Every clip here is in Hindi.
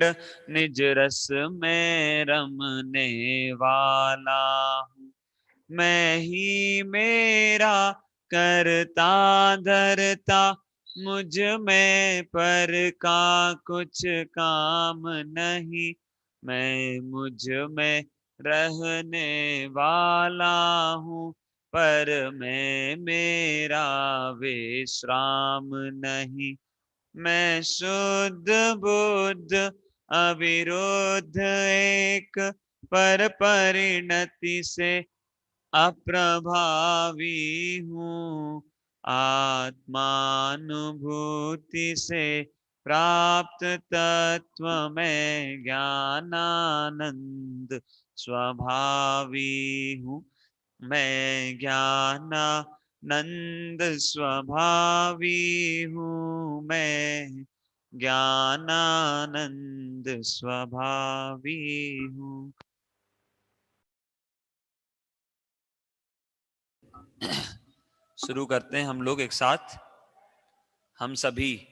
पिंड निज रस में रमने वाला हूँ। मैं ही मेरा करता धरता, मुझ में पर का कुछ काम नहीं। मैं मुझ में रहने वाला हूँ, पर मैं मेरा विश्राम नहीं। मैं शुद्ध बुद्ध अविरुद्ध एक, पर परिणति से अप्रभावी हूँ। आत्मानुभूति से प्राप्त तत्व में ज्ञानानंद स्वभावी हूँ। मैं ज्ञानानंद स्वभावी हूँ। मैं ज्ञानानंद स्वभावी हूँ। शुरू करते हैं हम लोग एक साथ। हम सभी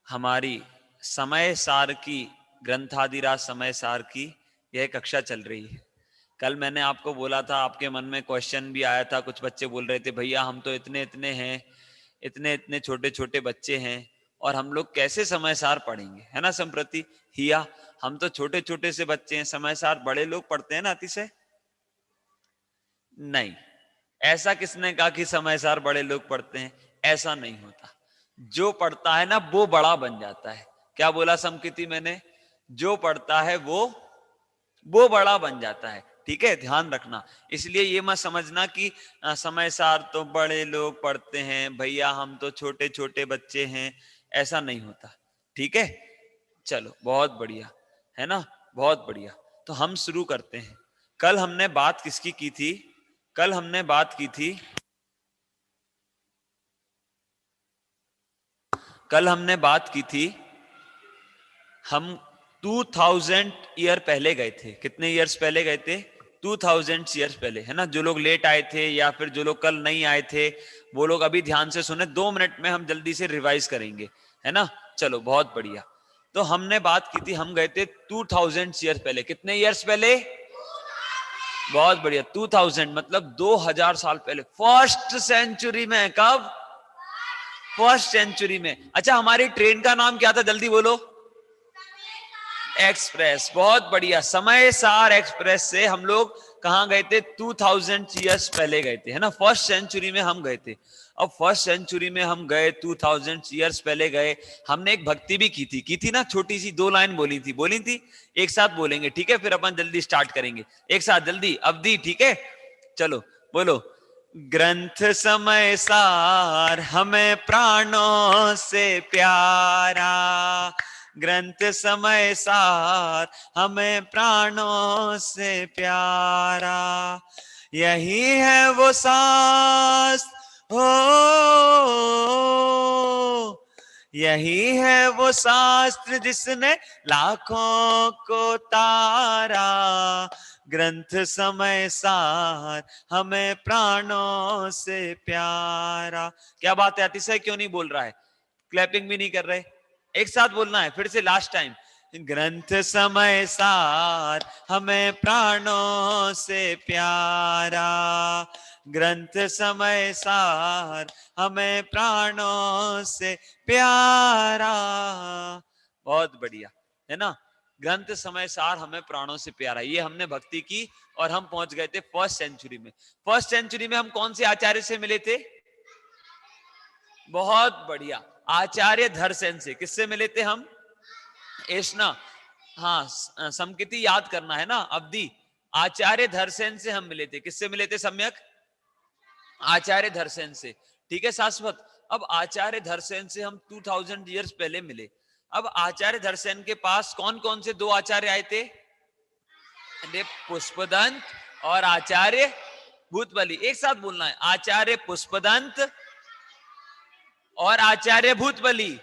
हमारी समय सार की, ग्रंथादिराज समय सार की यह कक्षा चल रही है। कल मैंने आपको बोला था, आपके मन में क्वेश्चन भी आया था, कुछ बच्चे बोल रहे थे भैया हम तो इतने इतने हैं, इतने इतने छोटे छोटे बच्चे हैं और हम लोग कैसे समय सार पढ़ेंगे, है ना संप्रति हिया? हम तो छोटे छोटे से बच्चे हैं, समय सार बड़े लोग पढ़ते हैं ना अतिशय। नहीं, ऐसा किसने कहा कि समय सार बड़े लोग पढ़ते हैं? ऐसा नहीं होता। जो पढ़ता है ना वो बड़ा बन जाता है। क्या बोला समकृति मैंने? जो पढ़ता है वो बड़ा बन जाता है। ठीक है, ध्यान रखना। इसलिए ये मत समझना कि समय सार तो बड़े लोग पढ़ते हैं भैया, हम तो छोटे छोटे बच्चे हैं। ऐसा नहीं होता। ठीक है, चलो बहुत बढ़िया, है ना, बहुत बढ़िया। तो हम शुरू करते हैं। कल हमने बात किसकी की थी? कल हमने बात की थी, कल हमने बात की थी, हम 2000 ईयर पहले गए थे। कितने ईयर्स पहले गए थे? 2000 ईयर्स पहले, है ना। जो लोग लेट आए थे या फिर जो लोग कल नहीं आए थे वो लोग अभी ध्यान से सुने, 2 मिनट में हम जल्दी से रिवाइज करेंगे, है ना। चलो बहुत बढ़िया। तो हमने बात की थी, हम गए थे 2000 ईयर्स पहले। कितने ईयर्स पहले? बहुत बढ़िया, 2000 मतलब 2000 साल पहले, फर्स्ट सेंचुरी में। कब? फर्स्ट सेंचुरी में। अच्छा, हमारी ट्रेन का नाम क्या था? जल्दी बोलो। एक्सप्रेस। बहुत बढ़िया, समय सार एक्सप्रेस से हम लोग कहां गए थे? 2000 ईयर्स पहले गए थे, है ना। फर्स्ट सेंचुरी में हम गए थे। अब फर्स्ट सेंचुरी में हम गए, 2000 ईयर्स पहले गए। हमने एक भक्ति भी की थी ना, छोटी सी 2 लाइन बोली थी। एक साथ बोलेंगे, ठीक है? फिर अपन जल्दी स्टार्ट करेंगे। एक साथ जल्दी, अवधि, ठीक है? चलो बोलो। ग्रंथ समय सार हमें प्राणों से प्यारा, ग्रंथ समय सार हमें प्राणों से प्यारा। यही है वो शास्त्र हो, यही है वो शास्त्र जिसने लाखों को तारा। ग्रंथ समय सार हमें प्राणों से प्यारा। क्या बात है, अतिशय क्यों नहीं बोल रहा है? क्लैपिंग भी नहीं कर रहे। एक साथ बोलना है, फिर से लास्ट टाइम। ग्रंथ समय सार हमें प्राणों से प्यारा, ग्रंथ समय सार हमें प्राणों से प्यारा। बहुत बढ़िया, है ना। ग्रंथ समय सार हमें प्राणों से प्यारा, ये हमने भक्ति की और हम पहुंच गए थे फर्स्ट सेंचुरी में। फर्स्ट सेंचुरी में हम कौन से आचार्य से मिले थे? बहुत बढ़िया, आचार्य धरसेन से। किससे मिले थे हम? ऐशना, हाँ, समकृति याद करना है ना, अवधि। आचार्य धरसेन से हम मिले थे। किससे मिले थे सम्यक? आचार्य धरसेन से। ठीक है शाश्वत। अब आचार्य धरसेन से हम 2000 ईयर्स पहले मिले। अब आचार्य धरसेन के पास कौन कौन से 2 आचार्य आए थे? पुष्पदंत और आचार्य भूतबली। एक साथ बोलना है, आचार्य पुष्पदंत और आचार्य भूतबली।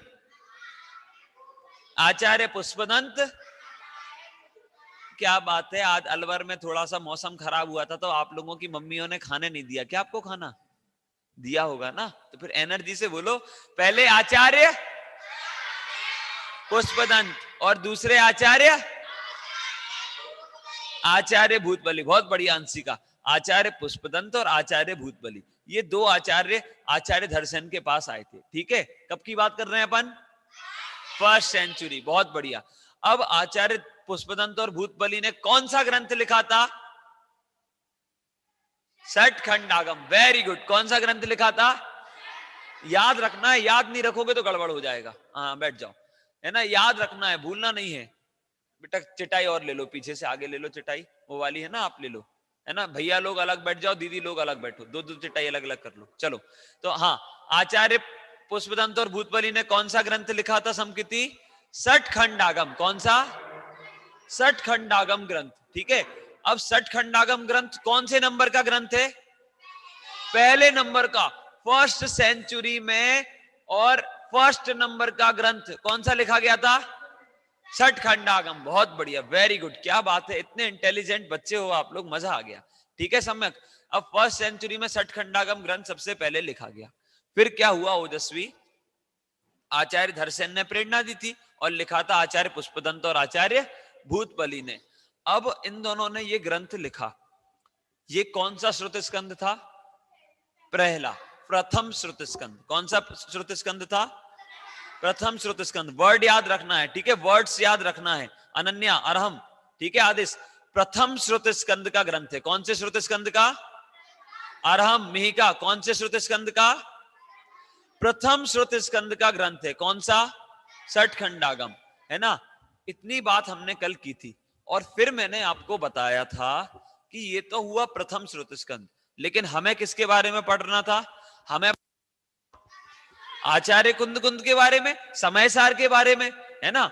आचार्य पुष्पदंत। क्या बात है, आज अलवर में थोड़ा सा मौसम खराब हुआ था तो आप लोगों की मम्मियों ने खाने नहीं दिया क्या? आपको खाना दिया होगा ना, तो फिर एनर्जी से बोलो। पहले आचार्य पुष्पदंत, और दूसरे आचार्य आचार्य भूतबली। बहुत बढ़िया अंशिका। आचार्य पुष्पदंत और आचार्य भूतबली, ये दो आचार्य आचार्य धरसेन के पास आए थे। ठीक है, कब की बात कर रहे हैं अपन? First century. बहुत बढ़िया। अब आचार्य पुष्पदंत और भूतबली ने कौन सा ग्रंथ लिखा था? षट खंडागम। Very good. कौन सा ग्रंथ लिखा था? याद रखना है, याद नहीं रखोगे तो गड़बड़ हो जाएगा। हाँ बैठ जाओ, है ना, याद रखना है, भूलना नहीं है। बेटा चटाई और ले लो, पीछे से आगे ले लो चटाई, वो वाली है ना, आप ले लो, है ना। भैया लोग अलग बैठ जाओ, दीदी लोग अलग बैठो, दो दो चटाई अलग अलग कर लो। चलो तो हाँ, आचार्य पुष्पदंत और भूतबली ने कौन सा ग्रंथ लिखा था? समकृति षट खंडागम। कौन सा? षट खंडागम ग्रंथ। ठीक है। अब षट खंडागम ग्रंथ कौन से नंबर का ग्रंथ है? पहले नंबर का, फर्स्ट सेंचुरी में। और फर्स्ट नंबर का ग्रंथ कौन सा लिखा गया था? षट खंडागम। बहुत बढ़िया, वेरी गुड, क्या बात है, इतने इंटेलिजेंट बच्चे हो आप लोग, मजा आ गया। ठीक है सम्यक। अब फर्स्ट सेंचुरी में षट खंडागम ग्रंथ सबसे पहले लिखा गया। फिर क्या हुआ ओजस्वी? आचार्य धरसेन ने प्रेरणा दी थी और लिखा था आचार्य पुष्पदंत और आचार्य भूतबली ने। अब इन दोनों ने ये ग्रंथ लिखा। ये कौन सा श्रुत स्कंद था? पहला, प्रथम श्रुत स्कंद। कौन सा श्रुत स्कंद था? प्रथम श्रुत स्कंद। वर्ड याद रखना है, ठीक है, वर्ड्स याद रखना है। अनन्या, अरहम, ठीक है, आदिश, प्रथम श्रुत स्कंद का ग्रंथ है। कौन से श्रुत स्कंद का? अरहम, मिहिका, कौन से श्रुत स्कंद का? प्रथम श्रुत स्कंद का ग्रंथ है। कौन सा? षट खंडागम, है ना। इतनी बात हमने कल की थी। और फिर मैंने आपको बताया था कि ये तो हुआ प्रथम श्रुत स्कंद, लेकिन हमें किसके बारे में पढ़ना था? हमें आचार्य कुंद कुंद के बारे में, समय सार के बारे में, है ना।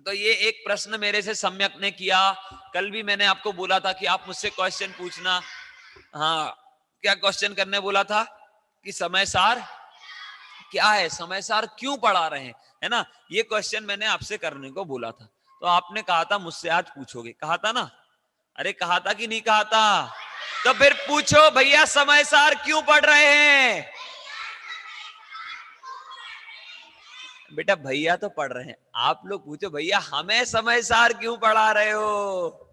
तो ये एक प्रश्न मेरे से सम्यक ने किया। कल भी मैंने आपको बोला था कि आप मुझसे क्वेश्चन पूछना। हाँ, क्या क्वेश्चन करने बोला था? कि समय सार क्या है, समय सार क्यों पढ़ा रहे हैं, है ना। ये क्वेश्चन मैंने आपसे करने को बोला था। तो आपने कहा था मुझसे आज पूछोगे, कहा था ना? अरे कहा था कि नहीं कहा था? तो फिर पूछो भैया, समय सार क्यों पढ़ रहे हैं? बेटा भैया तो पढ़ रहे हैं, आप लोग पूछो भैया हमें समय सार क्यों पढ़ा रहे हो?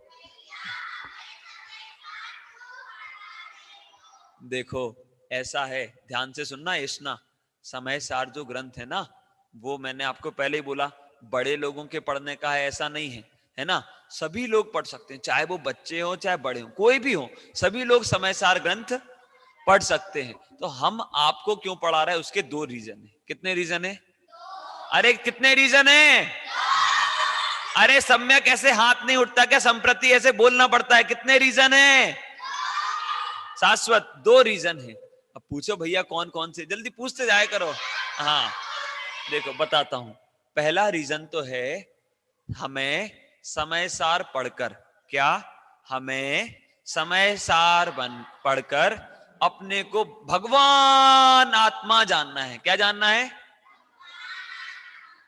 देखो ऐसा है, ध्यान से सुनना इश्ना। समय सार जो ग्रंथ है ना, वो मैंने आपको पहले ही बोला, बड़े लोगों के पढ़ने का है ऐसा नहीं है ना। सभी लोग पढ़ सकते हैं, चाहे वो बच्चे हो चाहे बड़े हो, कोई भी हो, सभी लोग समय सार ग्रंथ पढ़ सकते हैं। तो हम आपको क्यों पढ़ा रहे हैं, उसके दो रीजन है। कितने रीजन है? अरे कितने रीजन है? अरे सम्यक ऐसे हाथ नहीं उठता क्या? संप्रति ऐसे बोलना पड़ता है। कितने रीजन है? शाश्वत दो रीजन है। अब पूछो भैया कौन कौन से, जल्दी पूछते जाया करो। हाँ देखो बताता हूं। पहला रीजन तो है, हमें समय सार पढ़कर, क्या हमें समय सार बन पढ़कर अपने को भगवान आत्मा जानना है। क्या जानना है?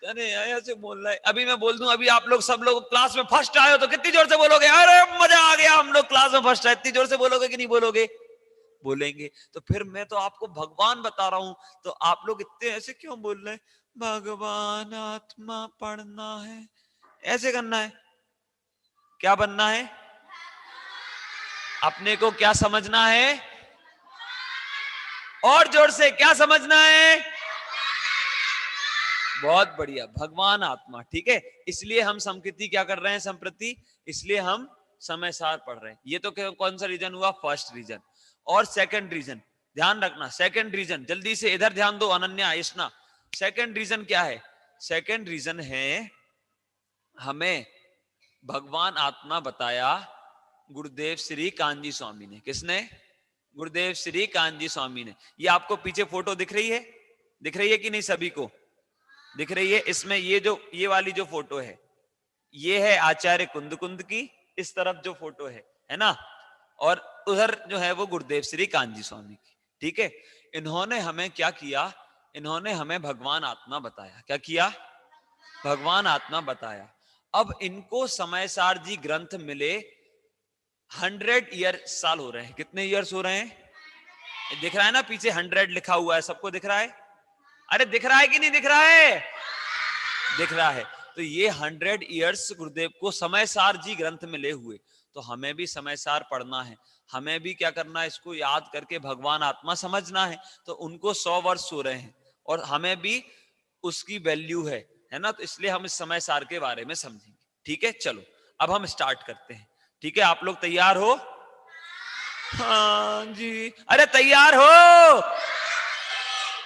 अरे ऐसे बोल रहा है, अभी मैं बोल दूं, अभी आप लोग सब लोग क्लास में फर्स्ट आए हो तो कितनी जोर से बोलोगे, अरे मजा आ गया हम लोग क्लास में फर्स्ट आए, इतनी जोर से बोलोगे कि नहीं बोलोगे? बोलेंगे। तो फिर मैं तो आपको भगवान बता रहा हूं, तो आप लोग इतने ऐसे क्यों बोल रहे हैं? भगवान आत्मा पढ़ना है, ऐसे करना है। क्या बनना है? अपने को क्या समझना है? और जोर से क्या समझना है? बहुत बढ़िया, भगवान आत्मा। ठीक है, इसलिए हम समकृति क्या कर रहे हैं संप्रति, इसलिए हम समय सार पढ़ रहे हैं। ये तो कौन सा रीजन हुआ? First reason. और सेकंड रीजन ध्यान रखना, सेकंड रीजन जल्दी से इधर ध्यान दो अनन्या इश्ना। सेकंड रीजन क्या है? सेकंड रीजन है, हमें भगवान आत्मा बताया गुरुदेव श्री कांजी स्वामी ने। किसने? गुरुदेव श्री कांजी स्वामी ने। ये आपको पीछे फोटो दिख रही है? दिख रही है कि नहीं सभी को? दिख रही है। इसमें ये वाली जो फोटो है, ये है आचार्य कुंद कुंद की, इस तरफ जो फोटो है ना, और उधर जो है वो गुरुदेव श्री कांजी स्वामी की। ठीक है, इन्होंने हमें क्या किया? इन्होंने हमें भगवान आत्मा बताया। क्या किया? भगवान आत्मा बताया। अब इनको समय सार जी ग्रंथ मिले 100 ईयर साल हो रहे हैं। कितने ईयर्स हो रहे हैं? दिख रहा है ना पीछे 100 लिखा हुआ है, सबको दिख रहा है? अरे दिख रहा है कि नहीं दिख रहा है? दिख रहा है। तो ये 100 ईयर्स गुरुदेव को समय सार जी ग्रंथ में ले हुए, तो हमें भी समय सार पढ़ना है, हमें भी क्या करना है, इसको याद करके भगवान आत्मा समझना है। तो उनको 100 वर्ष हो रहे हैं और हमें भी उसकी वैल्यू है ना, तो इसलिए हम इस समय सार के बारे में समझेंगे। ठीक है, चलो अब हम स्टार्ट करते हैं। ठीक है, आप लोग तैयार हो? हाँ जी, अरे तैयार हो?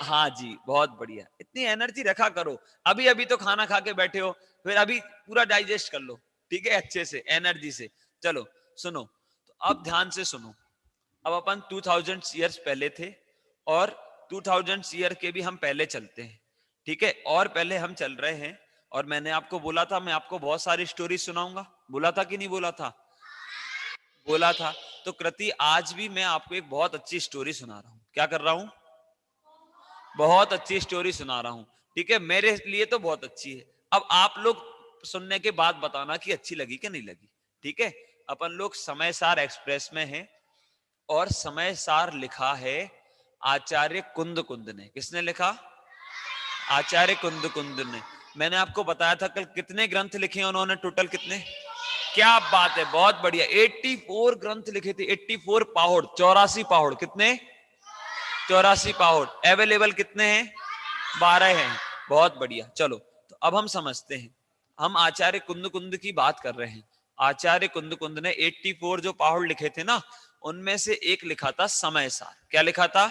हाँ जी, बहुत बढ़िया, इतनी एनर्जी रखा करो। अभी अभी तो खाना खा के बैठे हो, फिर अभी पूरा डाइजेस्ट कर लो, ठीक है, अच्छे से एनर्जी से। चलो सुनो, तो अब ध्यान से सुनो। अब अपन 2000 ईयर्स पहले थे और 2000 ईयर के भी हम पहले चलते हैं, ठीक है। और पहले हम चल रहे हैं, और मैंने आपको बोला था मैं आपको बहुत सारी स्टोरी सुनाऊंगा, बोला था कि नहीं बोला था? बोला था। तो कृति आज भी मैं आपको एक बहुत अच्छी स्टोरी सुना रहा हूं। क्या कर रहा हूं? बहुत अच्छी स्टोरी सुना रहा हूं, ठीक है, मेरे लिए तो बहुत अच्छी है। अब आप लोग सुनने के बाद बताना कि अच्छी लगी कि नहीं लगी, ठीक है। अपन लोग समय सार एक्सप्रेस में हैं और समय सार लिखा है आचार्य कुंद कुंद ने। किसने लिखा? आचार्य कुंद कुंद ने। मैंने आपको बताया था कल कितने ग्रंथ लिखे हैं उन्होंने, टोटल कितने? क्या बात है, बहुत बढ़िया, 84 ग्रंथ लिखे थे, 84 पाहुड़, 84 पाहुड़। कितने? 84 पाहुड़। अवेलेबल कितने हैं? 12 हैं। बहुत बढ़िया, चलो तो अब हम समझते हैं। हम आचार्य कुंद कुंद की बात कर रहे हैं। आचार्य कुंद कुंद ने 84 जो पाहुड़ लिखे थे ना, उनमें से एक लिखा था समय सार। क्या लिखा था?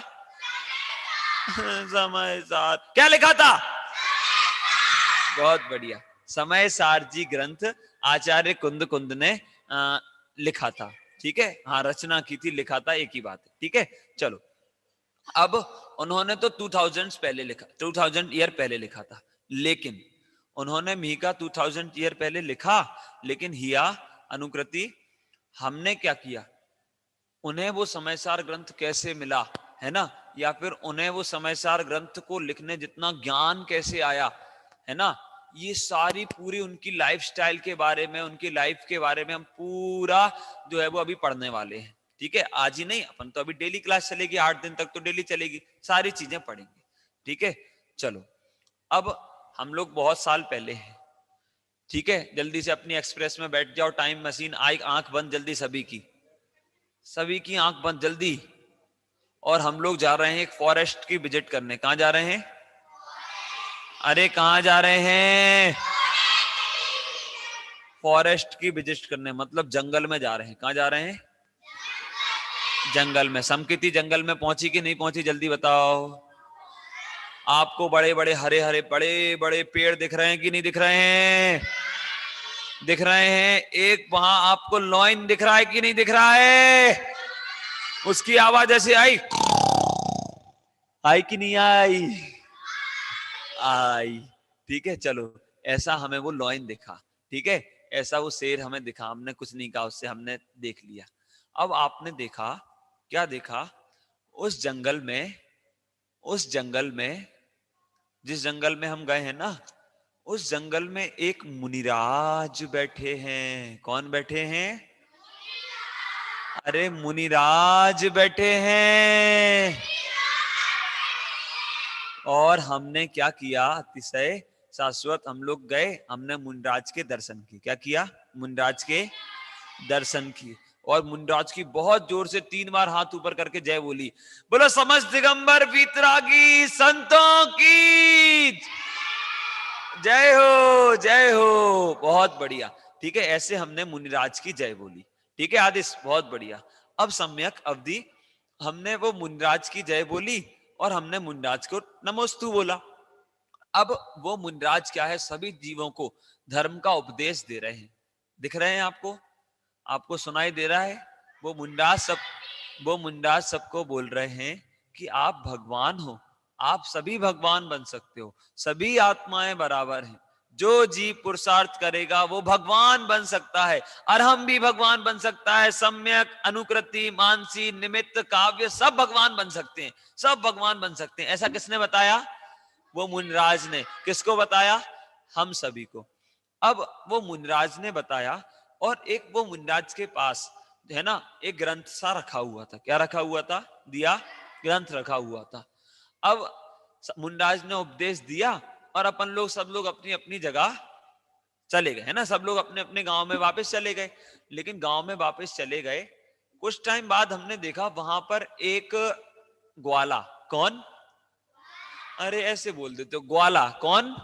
समय सार। क्या लिखा था? बहुत बढ़िया, समय सार जी ग्रंथ आचार्य कुंद कुंद ने लिखा था, ठीक है। हाँ, रचना की थी, लिखा था, एक ही बात है, ठीक है। चलो, अब उन्होंने तो 2000 पहले लिखा, 2000 ईयर पहले लिखा था, लेकिन उन्होंने मीका 2000 ईयर पहले लिखा, लेकिन हिया अनुकृति हमने क्या किया, उन्हें वो समयसार ग्रंथ कैसे मिला, है ना, या फिर उन्हें वो समयसार ग्रंथ को लिखने जितना ज्ञान कैसे आया, है ना, ये सारी पूरी उनकी लाइफस्टाइल के बारे में, उनकी लाइफ के बारे में हम पूरा जो है वो अभी पढ़ने वाले हैं, ठीक है। आज ही नहीं, अपन तो अभी डेली क्लास चलेगी, 8 दिन तक तो डेली चलेगी, सारी चीजें पढ़ेंगे, ठीक है। चलो, अब हम लोग बहुत साल पहले हैं, ठीक है। जल्दी से अपनी एक्सप्रेस में बैठ जाओ, टाइम मशीन आई, आंख बंद जल्दी, सभी की, सभी की आंख बंद जल्दी। और हम लोग जा रहे हैं एक फॉरेस्ट की विजिट करने। कहां जा रहे हैं? अरे कहां जा रहे हैं? फॉरेस्ट की विजिट करने, मतलब जंगल में जा रहे हैं। कहां जा रहे हैं? जंगल में। समकिति जंगल में पहुंची कि नहीं पहुंची, जल्दी बताओ। आपको बड़े बड़े हरे हरे बड़े बड़े पेड़ दिख रहे हैं कि नहीं दिख रहे हैं? दिख रहे हैं। एक वहां आपको लॉइन दिख रहा है कि नहीं दिख रहा है? उसकी आवाज ऐसे आई, आई कि नहीं आई? आई, ठीक है। चलो, ऐसा हमें वो लॉइन दिखा, ठीक है, ऐसा वो शेर हमें दिखा, हमने कुछ नहीं कहा उससे, हमने देख लिया। अब आपने देखा, क्या देखा? उस जंगल में, उस जंगल में, जिस जंगल में हम गए हैं ना, उस जंगल में एक मुनिराज बैठे हैं। कौन बैठे हैं? अरे मुनिराज बैठे हैं। और हमने क्या किया, अतिशय शाश्वत, हम लोग गए, हमने मुनराज के दर्शन किए। क्या किया? मुनराज के दर्शन किए। और मुनराज की बहुत जोर से 3 बार हाथ ऊपर करके जय बोली। बोलो समस्त दिगंबर वीतरागी संतों की जय हो, जय हो। बहुत बढ़िया, ठीक है, ऐसे हमने मुनिराज की जय बोली, ठीक है आदिश, बहुत बढ़िया। अब सम्यक अवधि हमने वो मुनिराज की जय बोली और हमने मुनिराज को नमोस्तु बोला। अब वो मुनिराज क्या है, सभी जीवों को धर्म का उपदेश दे रहे हैं। दिख रहे हैं आपको? आपको सुनाई दे रहा है? वो मुनिराज सबको बोल रहे हैं कि आप भगवान हो, आप सभी भगवान बन सकते हो, सभी आत्माएं बराबर हैं, जो जीव पुरुषार्थ करेगा वो भगवान बन सकता है, अरहम भी भगवान बन सकता है, सम्यक, अनुकृति, मानसी, निमित्त, काव्य, सब भगवान बन सकते हैं, सब भगवान बन सकते हैं। ऐसा किसने बताया? वो मुनिराज ने। किसको बताया? हम सभी को। अब वो मुनिराज ने बताया, और एक वो मुनिराज के पास है ना एक ग्रंथ सा रखा हुआ था। क्या रखा हुआ था? दिया, ग्रंथ रखा हुआ था। अब मुनिराज ने उपदेश दिया और अपन लोग सब लोग अपनी अपनी जगह चले गए, है ना, सब लोग अपने अपने गांव में वापस चले गए। लेकिन गांव में वापस चले गए, कुछ टाइम बाद हमने देखा वहां पर एक ग्वाला। कौन? अरे ऐसे बोल देते हो, ग्वाला कौन?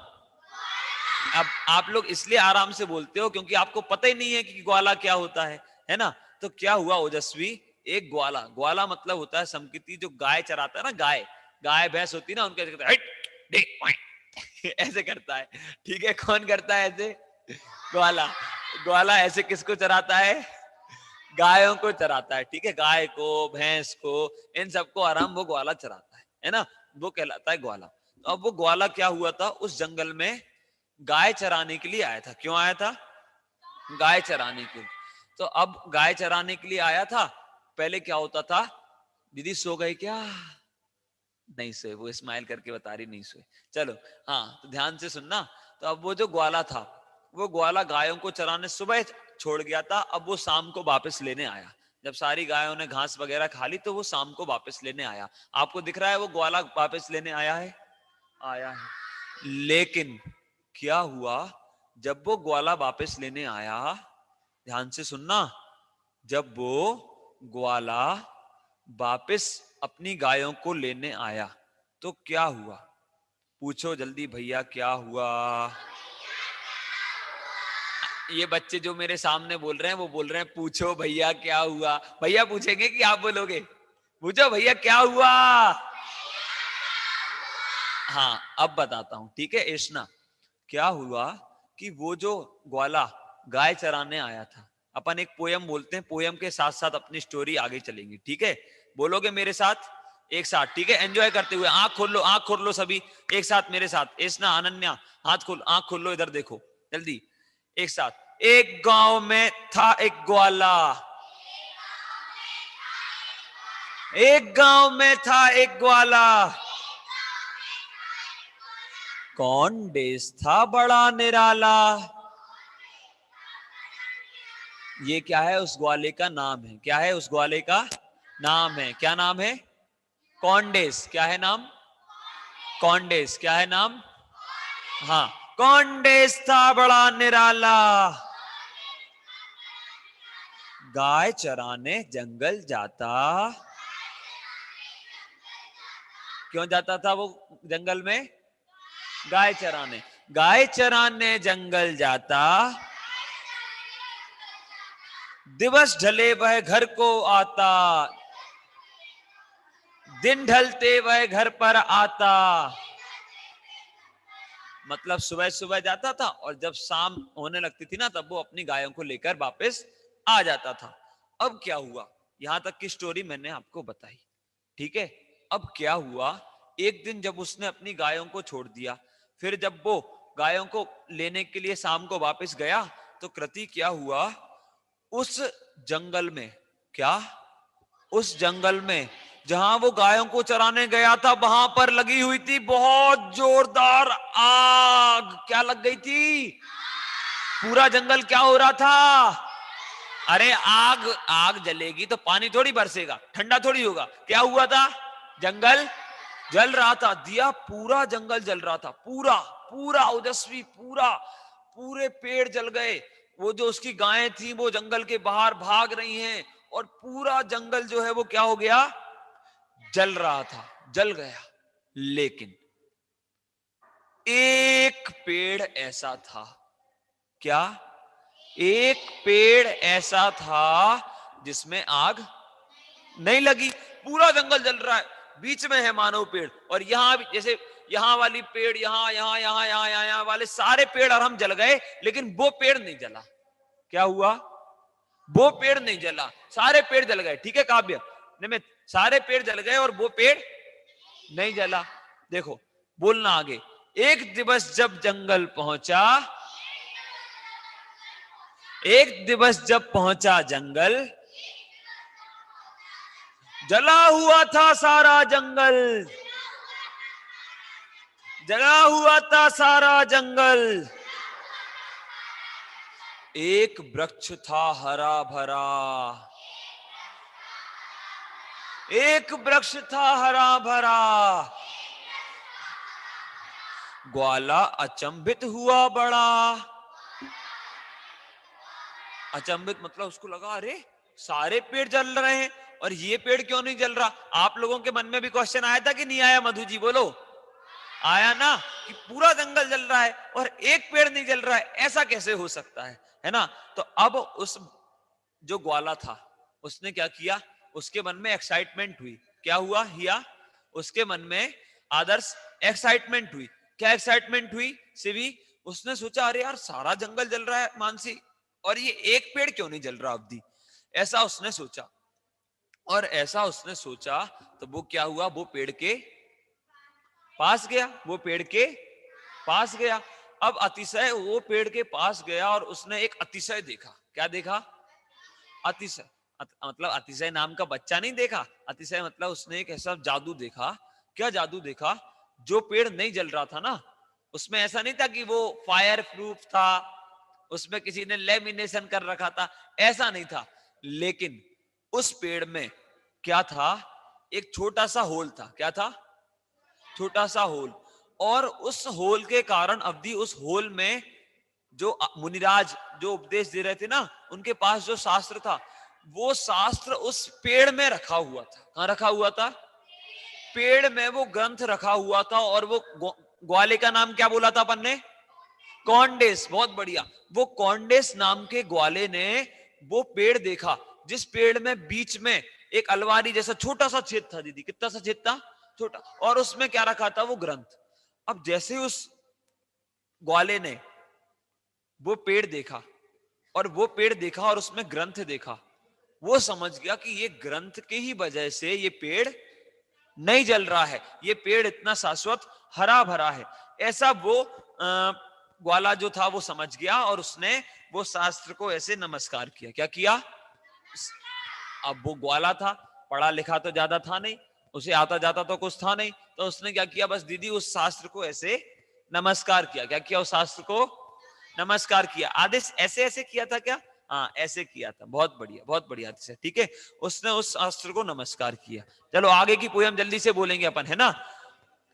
अब आप लोग इसलिए आराम से बोलते हो क्योंकि आपको पता ही नहीं है कि ग्वाला क्या होता है ना। तो क्या हुआ ओजस्वी, एक ग्वाला, ग्वाला मतलब होता है समकिती, जो गाय चराता है ना, गाय गाय भैंस होती है ना, उनके ऐसे करता है, "हट, दे, ओए", ऐसे करता है। ठीक है, कौन करता है ऐसे? ग्वाला। ग्वाला ऐसे किसको चराता है? गायों को चराता है। ठीक है, गाय को, भैंस को, इन सबको आराम वो ग्वाला चराता है ना, वो कहलाता है ग्वाला। तो अब वो ग्वाला क्या हुआ था, उस जंगल में गाय चराने के लिए आया था। क्यों आया था? गाय चराने के लिए। तो अब गाय चराने के लिए आया था। पहले क्या होता था, दीदी सो गए क्या? नहीं सोए, वो स्माइल करके बता रही नहीं सोए। चलो, हाँ तो ध्यान से सुनना। तो अब वो जो ग्वाला था, वो ग्वाला गायों को चराने सुबह छोड़ गया था। अब वो शाम को वापस लेने आया। जब सारी गायों ने घास वगैरह खा ली तो वो शाम को वापस लेने आया। आपको दिख रहा है वो ग्वाला वापस लेने आया है? आया है। लेकिन क्या हुआ, जब वो ग्वाला वापस लेने आया, ध्यान से सुनना, जब वो ग्वाला वापस अपनी गायों को लेने आया तो क्या हुआ? पूछो जल्दी भैया, क्या हुआ? ये बच्चे जो मेरे सामने बोल रहे हैं वो बोल रहे हैं पूछो भैया क्या हुआ। भैया पूछेंगे कि आप बोलोगे? पूछो भैया क्या हुआ। हाँ अब बताता हूं, ठीक है एशना। क्या हुआ कि वो जो ग्वाला गाय चराने आया था, अपन एक पोयम बोलते हैं, पोयम के साथ साथ अपनी स्टोरी आगे चलेंगी। ठीक है, बोलोगे मेरे साथ एक साथ? ठीक है, एंजॉय करते हुए। आंख खोल लो, आंख खोल लो सभी एक साथ मेरे साथ। एशना, अनन्या, हाथ खोल, आंख खोल लो, इधर देखो जल्दी एक साथ। एक गांव में था एक ग्वाला, एक गांव में था एक ग्वाला, कौन देश था बड़ा निराला। ये क्या है? उस ग्वाले का नाम है। क्या है? उस ग्वाले का नाम है। क्या नाम है? कौंडेस। क्या है नाम? कौंडेस। क्या है नाम? हाँ, कौंडेस था बड़ा निराला, गाय चराने जंगल जाता। क्यों जाता था वो जंगल में? गाय चराने। गाय चराने जंगल जाता, दिवस ढले वह घर को आता, दिन ढलते वह घर पर आता। मतलब सुबह सुबह जाता था और जब शाम होने लगती थी ना, तब वो अपनी गायों को लेकर वापस आ जाता था। अब क्या हुआ, यहां तक की स्टोरी मैंने आपको बताई। ठीक है, अब क्या हुआ, एक दिन जब उसने अपनी गायों को छोड़ दिया, फिर जब वो गायों को लेने के लिए शाम को वापस गया, तो कृति क्या हुआ, उस जंगल में, क्या उस जंगल में जहां वो गायों को चराने गया था, वहां पर लगी हुई थी बहुत जोरदार आग। क्या लग गई थी? पूरा जंगल क्या हो रहा था? अरे आग, आग जलेगी तो पानी थोड़ी बरसेगा, ठंडा थोड़ी होगा। क्या हुआ था? जंगल जल रहा था। दिया, पूरा जंगल जल रहा था, पूरा पूरा ओजस्वी, पूरा, पूरे पेड़ जल गए। वो जो उसकी गायें थी वो जंगल के बाहर भाग रही हैं, और पूरा जंगल जो है वो क्या हो गया? जल रहा था, जल गया। लेकिन एक पेड़ ऐसा था, क्या? एक पेड़ ऐसा था जिसमें आग नहीं लगी। पूरा जंगल जल रहा है, बीच में है मानव पेड़, और यहां भी जैसे यहां वाली पेड़, यहां यहां यहां यहां यहां यहां वाले सारे पेड़ और हम जल गए, लेकिन वो पेड़ नहीं जला। क्या हुआ? वो पेड़ नहीं जला, सारे पेड़ जल गए। ठीक है काव्य, निमित, सारे पेड़ जल गए और वो पेड़ नहीं जला। देखो, बोलना आगे। एक दिवस जब जंगल पहुंचा, एक दिवस जब पहुंचा जंगल, जला हुआ था सारा जंगल, जला हुआ था सारा जंगल। एक वृक्ष था हरा भरा, एक वृक्ष था हरा भरा। ग्वाला अचंभित हुआ बड़ा, अचंभित मतलब उसको लगा अरे सारे पेड़ जल रहे हैं और ये पेड़ क्यों नहीं जल रहा। आप लोगों के मन में भी क्वेश्चन आया था कि नहीं आया मधु जी, बोलो। आया ना, कि पूरा जंगल जल रहा है और एक पेड़ नहीं जल रहा है, ऐसा कैसे हो सकता है ना। तो अब उस जो ग्वाला था उसने क्या किया, उसके मन में एक्साइटमेंट हुई। क्या हुआ हिया, उसके मन में आदर्श एक्साइटमेंट हुई। क्या एक्साइटमेंट हुई शिवी, उसने सोचा अरे यार सारा जंगल जल रहा है मानसी, और ये एक पेड़ क्यों नहीं जल रहा अवधि, ऐसा उसने सोचा। और ऐसा उसने सोचा तो वो क्या हुआ, वो पेड़ के पास गया, वो पेड़ के पास गया। अब अतिशय वो पेड़ के पास गया और उसने एक अतिशय देखा। क्या देखा, अतिशय मतलब अतिशय नाम का बच्चा नहीं देखा, अतिशय मतलब उसने एक ऐसा जादू देखा। क्या जादू देखा, जो पेड़ नहीं जल रहा था ना, उसमें ऐसा नहीं था कि वो फायर प्रूफ था, उसमें किसी ने लेमिनेशन कर रखा था, ऐसा नहीं था। लेकिन उस पेड़ में क्या था, एक छोटा सा होल था। क्या था, छोटा सा होल। और उस होल के कारण अवधि, उस होल में जो मुनिराज जो उपदेश दे रहे थे ना, उनके पास जो शास्त्र था, वो शास्त्र उस पेड़ में रखा हुआ था। कहां रखा हुआ था, पेड़ में वो ग्रंथ रखा हुआ था। और वो ग्वाले का नाम क्या बोला था अपन ने, कॉन्डेस। बहुत बढ़िया। वो कॉन्डेस नाम के ग्वाले ने वो पेड़ देखा, जिस पेड़ में बीच में एक अलमारी जैसा छोटा सा छेद था। दीदी कितना सा छेद था, छोटा, और उसमें क्या रखा था, वो ग्रंथ। अब जैसे उस ग्वाले ने वो पेड़ देखा, और वो पेड़ देखा और उसमें ग्रंथ देखा, वो समझ गया कि ये ग्रंथ के ही वजह से ये पेड़ नहीं जल रहा है, ये पेड़ इतना शाश्वत हरा भरा है। ऐसा वो ग्वाला जो था वो समझ गया, और उसने वो शास्त्र को ऐसे नमस्कार किया। क्या किया, अब वो ग्वाला था, पढ़ा लिखा तो ज्यादा था नहीं, उसे आता जाता तो कुछ था नहीं, तो उसने क्या किया, बस दीदी उस शास्त्र को ऐसे नमस्कार किया। क्या किया, उस शास्त्र को नमस्कार किया। आदेश ऐसे ऐसे किया था क्या, हाँ ऐसे किया था। बहुत बढ़िया, बहुत बढ़िया से, ठीक है। उसने उस शास्त्र को नमस्कार किया। चलो आगे की पोयम जल्दी से बोलेंगे अपन, है ना।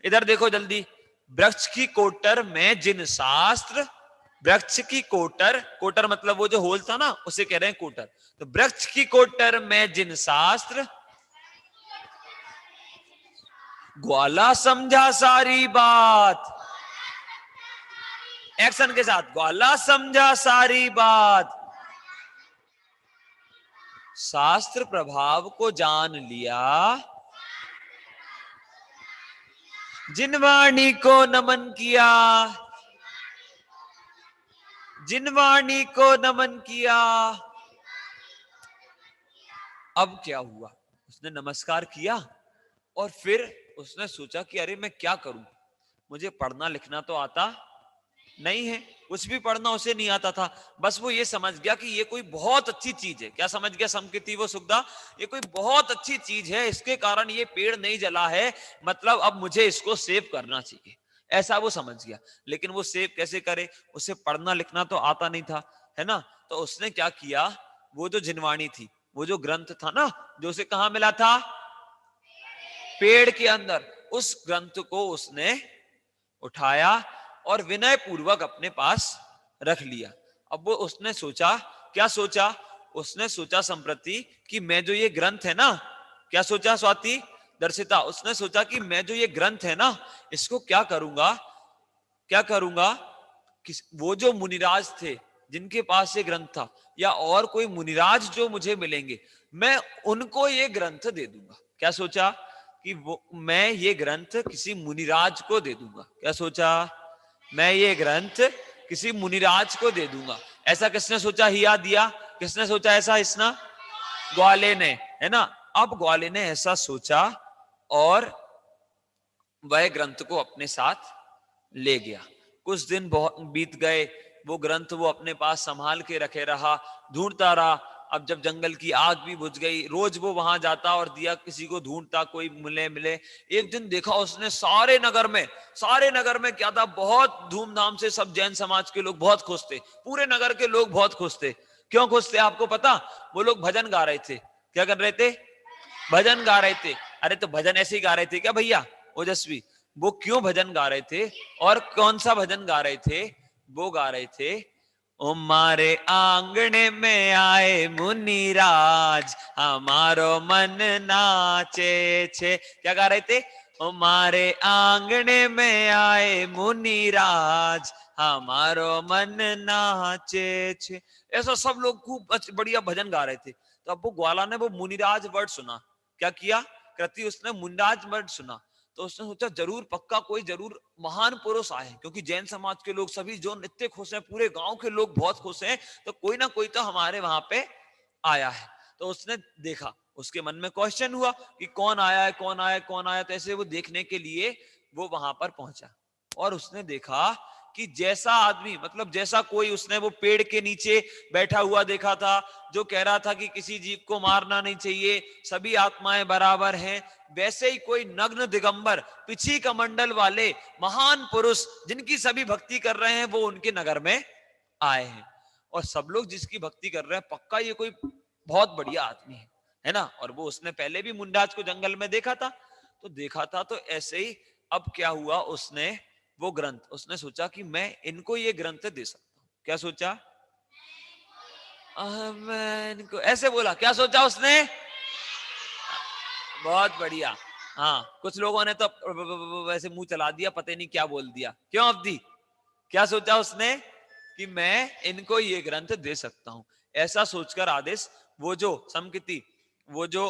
इधर देखो जल्दी, वृक्ष की कोटर में जिन शास्त्र, वृक्ष की कोटर, कोटर मतलब वो जो होल था ना, उसे कह रहे हैं कोटर। तो वृक्ष की कोटर में जिन शास्त्र, ग्वाला समझा सारी बात। एक्शन के साथ, ग्वाला समझा सारी बात, शास्त्र प्रभाव को जान लिया, जिन वाणी को नमन किया, जिन वाणी को नमन किया। अब क्या हुआ, उसने नमस्कार किया और फिर उसने सोचा कि अरे मैं क्या करूं, मुझे पढ़ना लिखना तो आता नहीं है, कुछ भी पढ़ना उसे नहीं आता था। बस वो ये समझ गया कि ये कोई बहुत अच्छी चीज है। क्या समझ गया, समकृति वो सुखदा, ये कोई बहुत अच्छी चीज है, इसके कारण ये पेड़ नहीं जला है, मतलब अब मुझे इसको सेव करना चाहिए, ऐसा वो समझ गया। लेकिन वो सेव कैसे करे, उसे पढ़ना लिखना तो आता नहीं था, है ना। तो उसने क्या किया, वो जो जिनवाणी थी, वो जो ग्रंथ था ना, जो उसे कहां मिला था, पेड़ के अंदर, उस ग्रंथ को उसने उठाया और विनय पूर्वक अपने पास रख लिया। अब वो उसने सोचा, क्या सोचा, उसने सोचा संप्रति कि मैं जो ये ग्रंथ है ना, क्या सोचा स्वाति, दर्शिता, उसने सोचा कि मैं जो ये ग्रंथ है ना, इसको क्या करूंगा, क्या करूंगा, वो जो मुनिराज थे जिनके पास ये ग्रंथ था, या और कोई मुनिराज जो मुझे मिलेंगे, मैं उनको ये ग्रंथ दे दूंगा। क्या सोचा कि वो मैं ये ग्रंथ किसी मुनिराज को दे दूंगा। क्या सोचा, मैं ये ग्रंथ किसी मुनिराज को दे दूंगा। ऐसा किसने सोचा, हिया दिया, किसने सोचा ऐसा, इसना ग्वाले ने, है ना। अब ग्वाले ने ऐसा सोचा और वह ग्रंथ को अपने साथ ले गया। कुछ दिन बीत गए, वो ग्रंथ वो अपने पास संभाल के रखे रहा, ढूंढता रहा। अब जब जंगल की आग भी बुझ गई, रोज वो वहां जाता और दिया किसी को ढूंढता, कोई मिले मिले। एक दिन देखा उसने सारे नगर में क्या था, बहुत धूमधाम से सब जैन समाज के लोग बहुत खुश थे, पूरे नगर के लोग बहुत खुश थे। क्यों खुश थे आपको पता, वो लोग भजन गा रहे थे। क्या कर रहे थे, भजन गा रहे थे। अरे तो भजन ऐसे ही गा रहे थे क्या भैया ओजस्वी, वो क्यों भजन गा रहे थे, और कौन सा भजन गा रहे थे, वो गा रहे थे हमारे आंगने में आए मुनिराज, हमारो मन नाचे छे। क्या गा रहे थे? हमारे आंगने में आए मुनिराज, हमारो मन नाचे छे। ऐसा सब लोग खूब बढ़िया भजन गा रहे थे। तो अब वो ग्वाला ने वो मुनिराज वर्ड सुना। क्या किया कृति? उसने मुनिराज वर्ड सुना। तो उसने सोचा जरूर पक्का कोई जरूर महान पुरुष आए, क्योंकि जैन समाज के लोग सभी जो इतने खुश हैं, पूरे गांव के लोग बहुत खुश हैं, तो कोई ना कोई तो हमारे वहां पे आया है। तो उसने देखा, उसके मन में क्वेश्चन हुआ कि कौन आया है, कौन आया, कौन आया। तो ऐसे वो देखने के लिए वो वहां पर पहुंचा और उसने देखा कि जैसा आदमी, मतलब जैसा कोई, उसने वो पेड़ के नीचे बैठा हुआ देखा था जो कह रहा था कि किसी जीव को मारना नहीं चाहिए, सभी आत्माएं बराबर हैं, वैसे ही कोई नग्न दिगंबर पिछी कमंडल वाले महान पुरुष जिनकी सभी भक्ति कर रहे हैं, वो उनके नगर में आए हैं। और सब लोग जिसकी भक्ति कर रहे हैं, पक्का ये कोई बहुत बढ़िया आदमी है ना। और वो उसने पहले भी मुंडाज को जंगल में देखा था। तो ऐसे ही अब क्या हुआ, उसने वो ग्रंथ, उसने सोचा कि मैं इनको ये ग्रंथ दे सकता हूं। क्या सोचा? मैं इनको, ऐसे बोला। क्या सोचा उसने? बहुत बढ़िया। हाँ, कुछ लोगों ने तो वैसे मुंह चला दिया, पता नहीं क्या बोल दिया। क्यों अवधि? क्या सोचा उसने? कि मैं इनको ये ग्रंथ दे सकता हूं। ऐसा सोचकर आदेश, वो जो समकिति, वो जो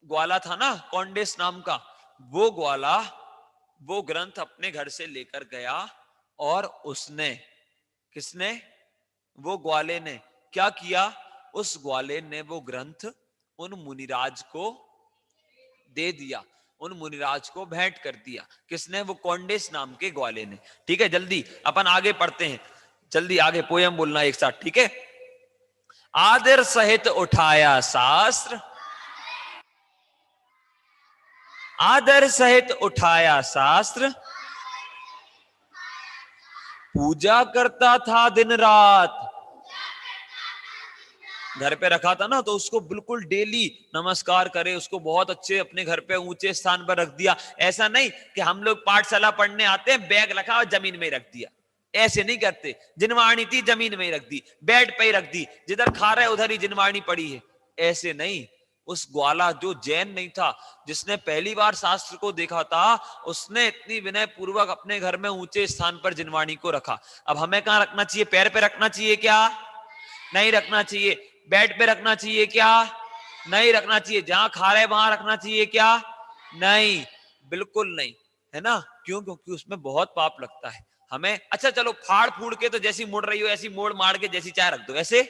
ग्वाला था ना कौंडेस नाम का, वो ग्वाला वो ग्रंथ अपने घर से लेकर गया। और उसने, किसने? वो ग्वाले ने क्या किया? उस ग्वाले ने वो ग्रंथ उन मुनिराज को दे दिया, उन मुनिराज को भेंट कर दिया। किसने? वो कौंडेस नाम के ग्वाले ने। ठीक है, जल्दी अपन आगे पढ़ते हैं, जल्दी आगे पोयम बोलना एक साथ, ठीक है। आदर सहित उठाया शास्त्र, आदर सहित उठाया शास्त्र, पूजा करता था दिन रात। घर पे रखा था ना, तो उसको बिल्कुल डेली नमस्कार करे, उसको बहुत अच्छे अपने घर पे ऊंचे स्थान पर रख दिया। ऐसा नहीं कि हम लोग पाठशाला पढ़ने आते हैं, बैग रखा और जमीन में रख दिया, ऐसे नहीं करते। जिनवाणी थी जमीन में ही रख दी, बेड पे ही रख दी, जिधर खा रहे उधर ही जिनवाणी पड़ी है, ऐसे नहीं। उस ग्वाला जो जैन नहीं था, जिसने पहली बार शास्त्र को देखा था, उसने इतनी विनय पूर्वक अपने घर में ऊंचे स्थान पर जिनवाणी को रखा। अब हमें कहां रखना चाहिए? पैर पे रखना चाहिए क्या? नहीं रखना चाहिए। बेड पे रखना चाहिए क्या? नहीं रखना चाहिए। जहां खा रहे वहां रखना चाहिए क्या? नहीं, बिल्कुल नहीं, है ना। क्यों? क्योंकि उसमें बहुत पाप लगता है हमें। अच्छा चलो, फाड़ फूड़ के तो जैसी मुड़ रही हो ऐसी मोड़ मार के जैसी चाय रख दो, ऐसे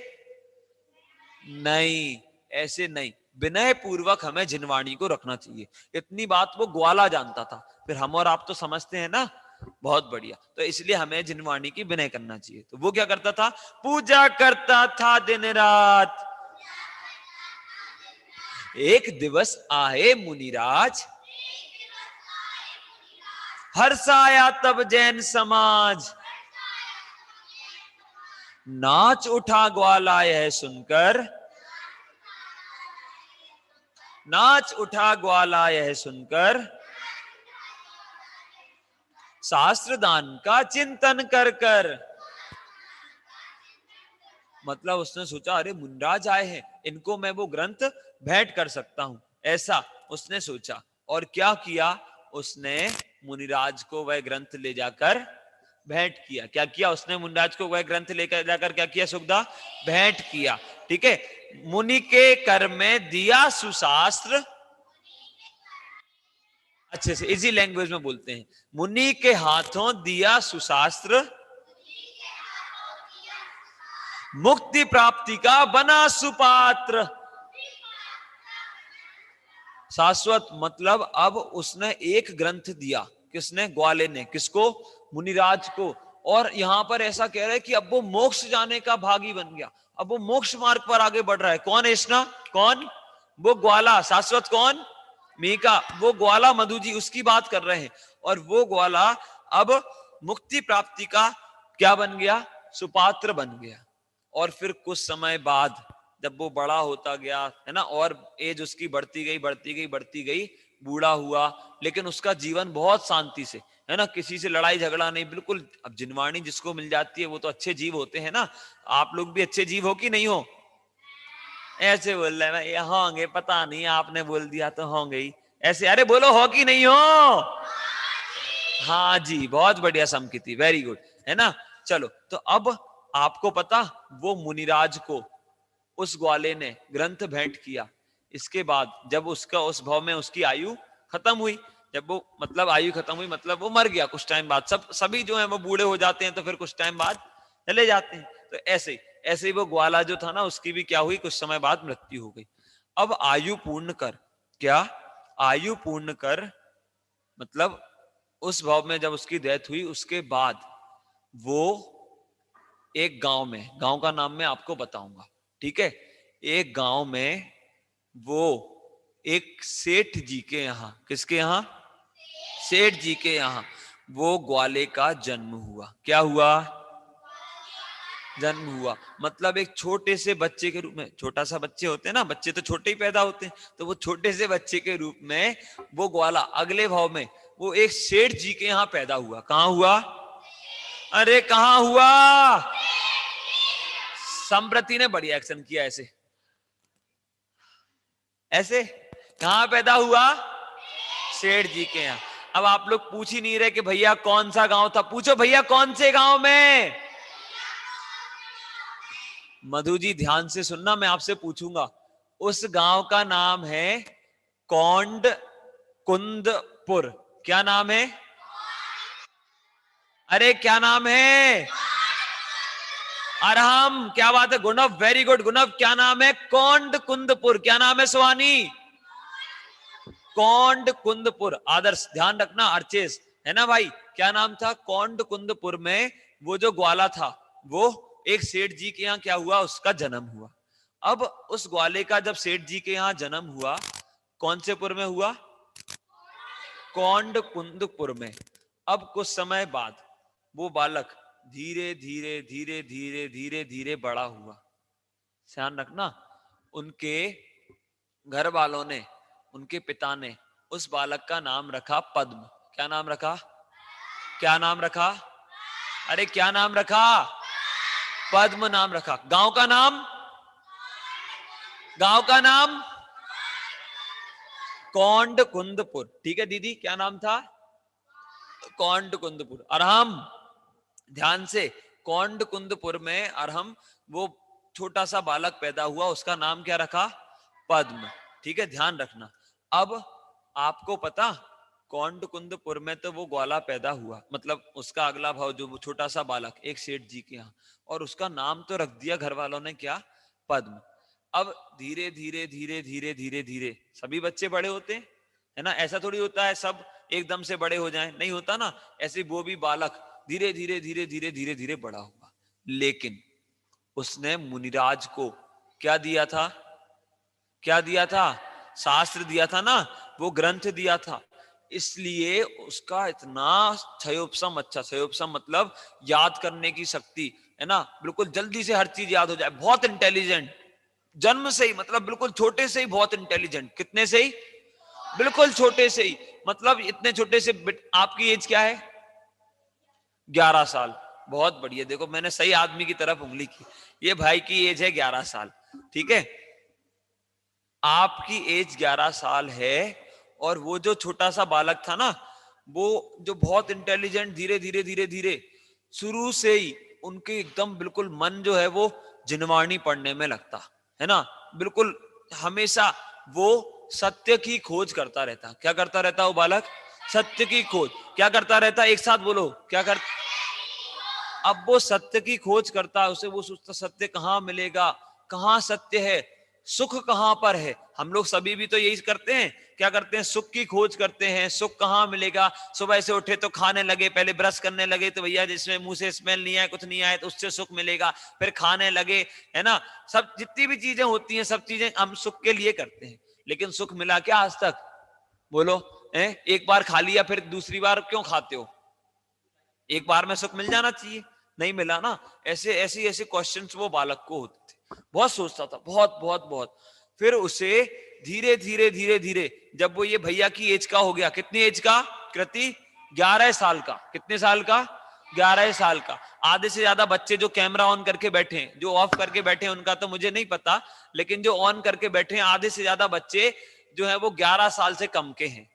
नहीं, ऐसे नहीं। विनय पूर्वक हमें जिनवाणी को रखना चाहिए। इतनी बात वो ग्वाला जानता था, फिर हम और आप तो समझते हैं ना। बहुत बढ़िया। तो इसलिए हमें जिनवाणी की विनय करना चाहिए। तो वो क्या करता था? पूजा करता था दिन रात। एक दिवस आए मुनिराज, हर्षाया तब जैन समाज। नाच उठा ग्वाला यह सुनकर, नाच उठा ग्वाला यह सुनकर, शास्त्र दान का चिंतन कर कर। मतलब उसने सोचा, अरे मुनिराज आए हैं, इनको मैं वो ग्रंथ भेंट कर सकता हूं, ऐसा उसने सोचा। और क्या किया उसने? मुनिराज को वह ग्रंथ ले जाकर भेंट किया। क्या किया उसने? मुनिराज को वह ग्रंथ लेकर जाकर क्या किया सुखदा? भेंट किया। ठीक है। मुनि के कर में दिया सुशास्त्र, अच्छे से इजी लैंग्वेज में बोलते हैं। मुनि के हाथों दिया सुशास्त्र, मुक्ति प्राप्ति का बना सुपात्र। शाश्वत मतलब अब उसने एक ग्रंथ दिया। किसने? ग्वाले ने। किसको? मुनिराज को। और यहां पर ऐसा कह रहे हैं कि अब वो मोक्ष जाने का भागी बन गया, अब वो मोक्ष मार्ग पर आगे बढ़ रहा है। कौन है इसना? कौन? वो ग्वाला। शाश्वत कौन? मीका। वो ग्वाला मधु जी, उसकी बात कर रहे हैं। और वो ग्वाला अब मुक्ति प्राप्ति का क्या बन गया? सुपात्र बन गया। और फिर कुछ समय बाद जब वो बड़ा होता गया, है ना, और एज उसकी बढ़ती गई बढ़ती गई बढ़ती गई, बूढ़ा हुआ, लेकिन उसका जीवन बहुत शांति से, है ना, किसी से लड़ाई झगड़ा नहीं, बिल्कुल। अब जिनवाणी जिसको मिल जाती है वो तो अच्छे जीव होते हैं ना। आप लोग भी अच्छे जीव हो कि नहीं हो? ऐसे बोल रहे हैं होंगे, पता नहीं, आपने बोल दिया तो होंगे ही ऐसे। अरे बोलो, हो कि नहीं हो? हाँ जी, बहुत बढ़िया समकिति, वेरी गुड, है ना। चलो, तो अब आपको पता, वो मुनिराज को उस ग्वाले ने ग्रंथ भेंट किया। इसके बाद जब उसका उस भाव में उसकी आयु खत्म हुई, जब वो मतलब आयु खत्म हुई मतलब वो मर गया कुछ टाइम बाद। सभी जो है वो बूढ़े हो जाते हैं तो फिर कुछ टाइम बाद चले जाते हैं। तो ऐसे ही वो ग्वाला जो था ना, उसकी भी क्या हुई, कुछ समय बाद मृत्यु हो गई। अब आयु पूर्ण कर, क्या आयु पूर्ण कर मतलब उस भाव में जब उसकी डेथ हुई, उसके बाद वो एक गांव में, गांव का नाम मैं आपको बताऊंगा, ठीक है। एक गांव में वो एक सेठ जी के यहाँ, किसके यहाँ? सेठ जी के यहाँ वो ग्वाले का जन्म हुआ। क्या हुआ? जन्म हुआ। मतलब एक छोटे से बच्चे के रूप में, छोटा सा बच्चे होते हैं ना, बच्चे तो छोटे ही पैदा होते हैं, तो वो छोटे से बच्चे के रूप में वो ग्वाला अगले भाव में वो एक सेठ जी के यहाँ पैदा हुआ। कहाँ हुआ? अरे कहाँ हुआ? संप्रति ने बढ़िया एक्शन किया। ऐसे ऐसे कहाँ पैदा हुआ? सेठ जी के यहाँ। अब आप लोग पूछ ही नहीं रहे कि भैया कौन सा गांव था, पूछो भैया कौन से गांव में। मधु जी ध्यान से सुनना, मैं आपसे पूछूंगा। उस गांव का नाम है कौंड कुंदपुर। क्या नाम है? अरे क्या नाम है? अरहम। क्या बात है गुणव, वेरी गुड गुणव। क्या नाम है? कौंड कुंदपुर। क्या नाम है सुहानी? कौंड कुंदपुर। आदर्श ध्यान रखना, अर्चेस, है ना भाई। क्या नाम था? कौंड कुंदपुर में वो जो ग्वाला था, वो एक सेठ जी के यहाँ क्या हुआ? उसका जन्म हुआ। अब उस ग्वाले का जब सेठ जी के यहाँ जन्म हुआ, कौन से पुर में हुआ? कौंड कुंदपुर में। अब कुछ समय बाद वो बालक धीरे धीरे धीरे धीरे धीरे धीरे बड़ा हुआ। ध्यान रखना, उनके घर वालों ने, उनके पिता ने उस बालक का नाम रखा पद्म। क्या नाम रखा? क्या नाम रखा? अरे क्या नाम रखा? पद्म नाम रखा। गांव का नाम? गांव का नाम कौंड कुंदपुर। ठीक है दीदी, क्या नाम था? कौंड कुंदपुर। अरहम, ध्यान से, कौंड कुंदपुर में अरहम वो छोटा सा बालक पैदा हुआ, उसका नाम क्या रखा? पद्म। ठीक है, ध्यान रखना। अब आपको पता, कौंड कुंदपुर में तो वो ग्वाला पैदा हुआ, मतलब उसका अगला भाव जो छोटा सा बालक एक सेठ जी के यहाँ, और उसका नाम तो रख दिया घर वालों ने, क्या? पद्म। अब धीरे धीरे धीरे धीरे धीरे धीरे सभी बच्चे बड़े होते हैं, है ना। ऐसा थोड़ी होता है सब एकदम से बड़े हो जाएं, नहीं होता ना। ऐसे वो भी बालक धीरे धीरे धीरे धीरे धीरे धीरे बड़ा हुआ। लेकिन उसने मुनिराज को क्या दिया था? क्या दिया था? शास्त्र दिया था ना, वो ग्रंथ दिया था। इसलिए उसका इतना क्षयोपशम, अच्छा क्षयोपशम मतलब याद करने की शक्ति, है ना, बिल्कुल जल्दी से हर चीज याद हो जाए। बहुत इंटेलिजेंट, जन्म से ही, मतलब बिल्कुल छोटे से ही बहुत इंटेलिजेंट। कितने से ही? बिल्कुल छोटे से ही, मतलब इतने छोटे से। आपकी एज क्या है? 11 साल। बहुत बढ़िया, देखो मैंने सही आदमी की तरफ उंगली की। ये भाई की एज है 11 साल, ठीक है। आपकी एज 11 साल है, और वो जो छोटा सा बालक था ना, वो जो बहुत इंटेलिजेंट, धीरे धीरे धीरे धीरे शुरू से ही उनके एकदम बिल्कुल मन जो है वो जिनवाणी पढ़ने में लगता, है ना। बिल्कुल हमेशा वो सत्य की खोज करता रहता। क्या करता रहता वो बालक? सत्य की खोज। क्या करता रहता? एक साथ बोलो, क्या कर? अब वो सत्य की खोज करता है, उसे वो सोचता सत्य कहाँ मिलेगा, कहाँ सत्य है, सुख कहाँ पर है। हम लोग सभी भी तो यही करते हैं, क्या करते हैं? सुख की खोज करते हैं, सुख कहाँ मिलेगा। सुबह से उठे तो खाने लगे, पहले ब्रश करने लगे तो भैया जिसमें मुंह से स्मेल नहीं आए, कुछ नहीं आए, तो उससे सुख मिलेगा। फिर खाने लगे, है ना। सब जितनी भी चीजें होती हैं, सब चीजें हम सुख के लिए करते हैं। लेकिन सुख मिला क्या आज तक? बोलो। एक बार खा लिया, फिर दूसरी बार क्यों खाते हो? एक बार में सुख मिल जाना चाहिए, नहीं मिला ना। ऐसे ऐसे ऐसे क्वेश्चंस वो बालक को होते थे। बहुत सोचता था, बहुत बहुत बहुत। फिर उसे धीरे धीरे धीरे धीरे जब वो ये भैया की एज का हो गया, कितनी एज का कृति, 11 साल का, कितने साल का, 11 साल का। आधे से ज्यादा बच्चे जो कैमरा ऑन करके बैठे हैं, जो ऑफ करके बैठे हैं उनका तो मुझे नहीं पता, लेकिन जो ऑन करके बैठे हैं आधे से ज्यादा बच्चे जो है वो 11 साल से कम के हैं,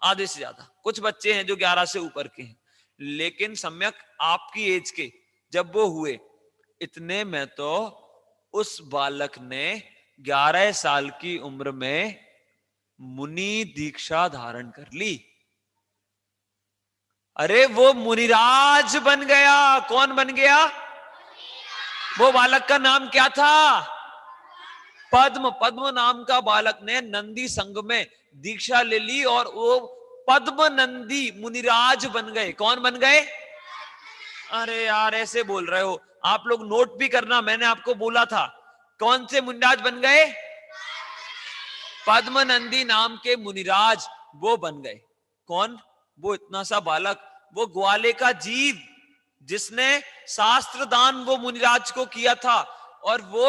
आधे से ज्यादा। कुछ बच्चे हैं जो 11 से ऊपर के हैं, लेकिन सम्यक आपकी एज के जब वो हुए, इतने में तो उस बालक ने 11 साल की उम्र में मुनि दीक्षा धारण कर ली। अरे वो मुनिराज बन गया। कौन बन गया? वो बालक का नाम क्या था? पद्म। पद्म नाम का बालक ने नंदी संघ में दीक्षा ले ली और वो पद्म नंदी मुनिराज बन गए। कौन बन गए? अरे यार ऐसे बोल रहे हो आप लोग, नोट भी करना, मैंने आपको बोला था। कौन से मुनिराज बन गए? पद्म नंदी नाम के मुनिराज वो बन गए। कौन? वो इतना सा बालक, वो ग्वाले का जीव जिसने शास्त्र दान वो मुनिराज को किया था, और वो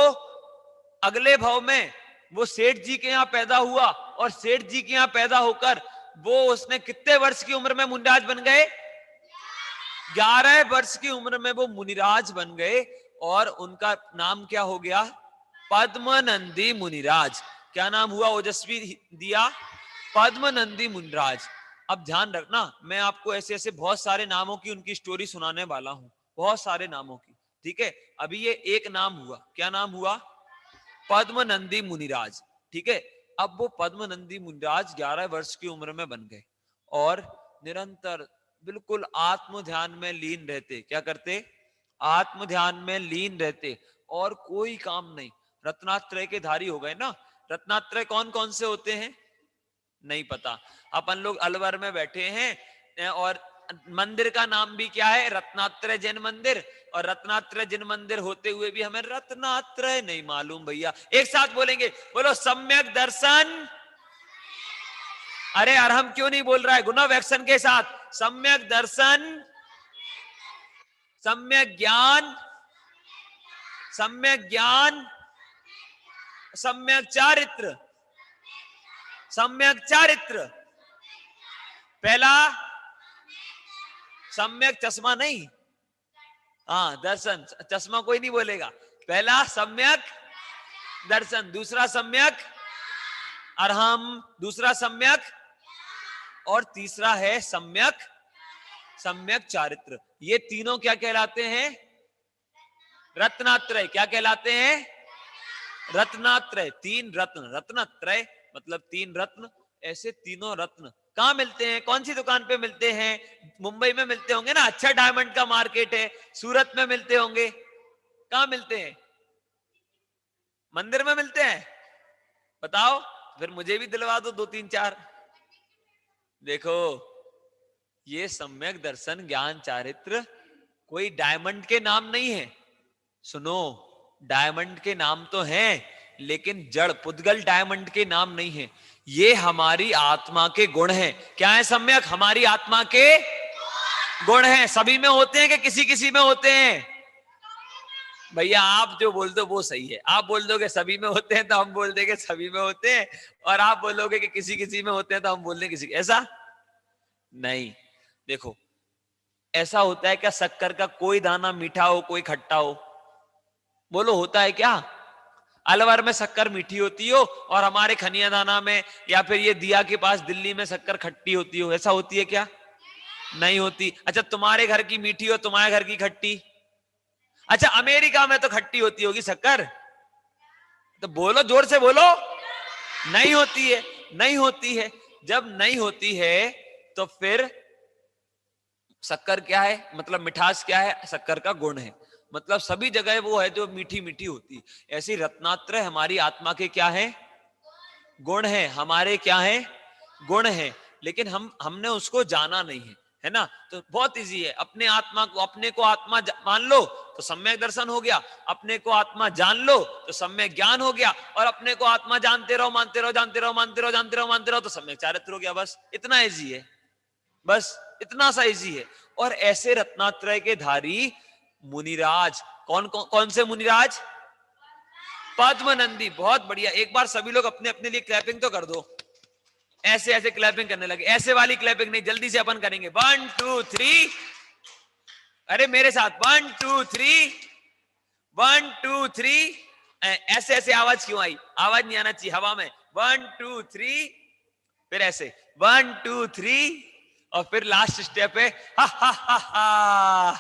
अगले भव में वो सेठ जी के यहां पैदा हुआ, और सेठ जी के यहां पैदा होकर वो उसने कितने वर्ष की उम्र में मुनिराज बन गए? 11 वर्ष की उम्र में वो मुनिराज बन गए, और उनका नाम क्या हो गया? पद्मनंदी मुनिराज। क्या नाम हुआ? ओजस्वी दिया, पद्मनंदी मुनिराज। अब ध्यान रखना, मैं आपको ऐसे ऐसे बहुत सारे नामों की उनकी स्टोरी सुनाने वाला हूं, बहुत सारे नामों की, ठीक है। अभी ये एक नाम हुआ, क्या नाम हुआ? पद्मनंदी मुनिराज, ठीक है। अब वो पद्मनंदी मुनिराज 11 वर्ष की उम्र में बन गए, और निरंतर बिल्कुल आत्म ध्यान में लीन रहते। क्या करते? आत्म ध्यान में लीन रहते, और कोई काम नहीं। रत्नात्रय के धारी हो गए ना। रत्नात्रय कौन कौन से होते हैं? नहीं पता। अपन लोग अलवर में बैठे हैं, और मंदिर का नाम भी क्या है? रत्नात्रय जैन मंदिर। और रत्नात्रय जैन मंदिर होते हुए भी हमें रत्नात्रय नहीं मालूम भैया। एक साथ बोलेंगे, बोलो सम्यक दर्शन। अरे अरहम क्यों नहीं बोल रहा है? गुना एक्शन के साथ, सम्यक दर्शन, सम्यक ज्ञान, सम्यक ज्ञान, सम्यक चारित्र, सम्यक चारित्र। पहला सम्यक चश्मा नहीं, हाँ दर्शन, चश्मा कोई नहीं बोलेगा। पहला सम्यक दर्शन, दूसरा सम्यक अरहम, दूसरा सम्यक, और तीसरा है सम्यक, सम्यक चारित्र। ये तीनों क्या कहलाते हैं? रत्नात्रय। क्या कहलाते हैं? रत्नात्रय। तीन रत्न, रत्नात्रय मतलब तीन रत्न। ऐसे तीनों रत्न कहां मिलते हैं? कौन सी दुकान पे मिलते हैं? मुंबई में मिलते होंगे ना, अच्छा डायमंड का मार्केट है। सूरत में मिलते होंगे। कहां मिलते हैं? मंदिर में मिलते हैं। बताओ, फिर मुझे भी दिलवा दो 2 3 4। देखो, ये सम्यक दर्शन ज्ञान चारित्र कोई डायमंड के नाम नहीं है। सुनो, डायमंड के नाम तो हैं, लेकिन जड़ पुद्गल डायमंड के नाम नहीं है। ये हमारी आत्मा के गुण हैं। क्या है सम्यक? हमारी आत्मा के गुण हैं। सभी में होते हैं कि किसी किसी में होते हैं? भैया आप जो बोल दो वो सही है। आप बोल दोगे सभी में होते हैं तो हम बोल देंगे सभी में होते हैं, और आप बोलोगे कि किसी किसी में होते हैं तो हम बोल देंगे किसी। ऐसा नहीं। देखो, ऐसा होता है क्या शक्कर का कोई दाना मीठा हो कोई खट्टा हो? बोलो, होता है क्या? अलवर में शक्कर मीठी होती हो और हमारे खनिया दाना में या फिर ये दिया के पास दिल्ली में शक्कर खट्टी होती हो, ऐसा होती है क्या? नहीं होती। अच्छा, तुम्हारे घर की मीठी हो, तुम्हारे घर की खट्टी। अच्छा, अमेरिका में तो खट्टी होती होगी शक्कर, तो बोलो, जोर से बोलो। नहीं होती है, नहीं होती है। जब नहीं होती है तो फिर शक्कर क्या है? मतलब मिठास क्या है? शक्कर का गुण है। मतलब सभी जगह वो है जो मीठी मीठी होती। ऐसी रत्नात्रय हमारी आत्मा के क्या है? गुण है। हमारे क्या है? गुण है। लेकिन हमने उसको जाना नहीं है, है ना। तो बहुत इजी है। अपने आत्मा को, अपने को आत्मा मान लो तो सम्यक दर्शन हो गया। अपने को आत्मा जान लो तो सम्यक ज्ञान हो गया। और अपने को आत्मा जानते रहो, मानते रहो, जानते रहो, मानते रहो, जानते रहो, मानते रहो, तो सम्यक चारित्र हो गया। बस इतना इजी है, बस इतना सा इजी है। और ऐसे रत्नात्रय के धारी मुनिराज, कौन कौन, कौन से मुनिराज? पद्म नंदी, बहुत बढ़िया। एक बार सभी लोग अपने अपने लिए क्लैपिंग तो कर दो। ऐसे ऐसे क्लैपिंग करने लगे, ऐसे वाली क्लैपिंग नहीं, जल्दी से अपन करेंगे 1 2 3। अरे मेरे साथ 1 2 3, 1 2 3। ऐसे ऐसे आवाज क्यों आई? आवाज नहीं आना चाहिए, हवा में 1 2 3, फिर ऐसे 1 2 3, और फिर लास्ट स्टेप है हा हा हा हा।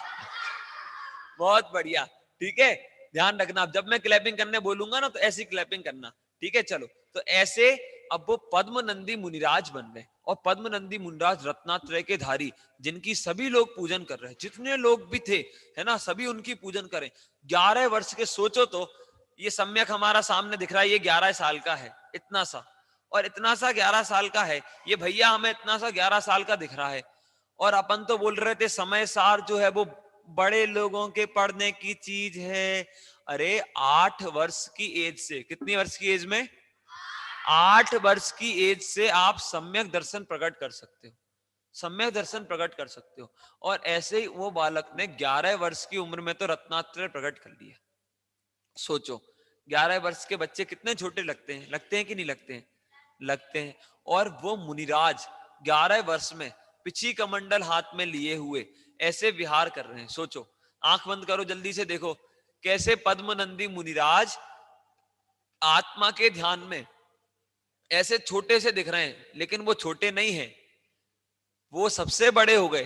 बहुत बढ़िया, ठीक है। ध्यान रखना, अब जब मैं क्लैपिंग करने बोलूंगा ना तो ऐसी क्लैपिंग करना, ठीक है। चलो, तो ऐसे अब वो पद्म नंदी मुनिराज बन गए, और पद्म नंदी मुनिराज रत्नात्रय के धारी, जिनकी सभी लोग पूजन कर रहे हैं, जितने लोग भी थे, है ना, सभी उनकी पूजन करें। 11 वर्ष के, सोचो तो, ये सम्यक हमारा सामने दिख रहा है, ये 11 साल का है, इतना सा, और इतना सा 11 साल का है। ये भैया हमें इतना सा 11 साल का दिख रहा है, और अपन तो बोल रहे थे समय सार जो है वो बड़े लोगों के पढ़ने की चीज है। अरे 8 वर्ष की एज से, कितनी वर्ष की एज में? 8 वर्ष की एज से आप सम्यक दर्शन प्रकट कर सकते हो, सम्यक दर्शन प्रकट कर सकते हो। और ऐसे ही वो बालक ने 11 वर्ष की उम्र में तो रत्नात्रय प्रकट कर लिया। सोचो, 11 वर्ष के बच्चे कितने छोटे लगते हैं, लगते हैं कि नहीं लगते हैं? लगते हैं। और वो मुनिराज 11 वर्ष में पिछी कमंडल हाथ में लिए हुए ऐसे विहार कर रहे हैं। सोचो, आंख बंद करो, जल्दी से देखो कैसे पद्मनंदी मुनिराज आत्मा के ध्यान में ऐसे छोटे से दिख रहे हैं, लेकिन वो छोटे नहीं हैं, वो सबसे बड़े हो गए।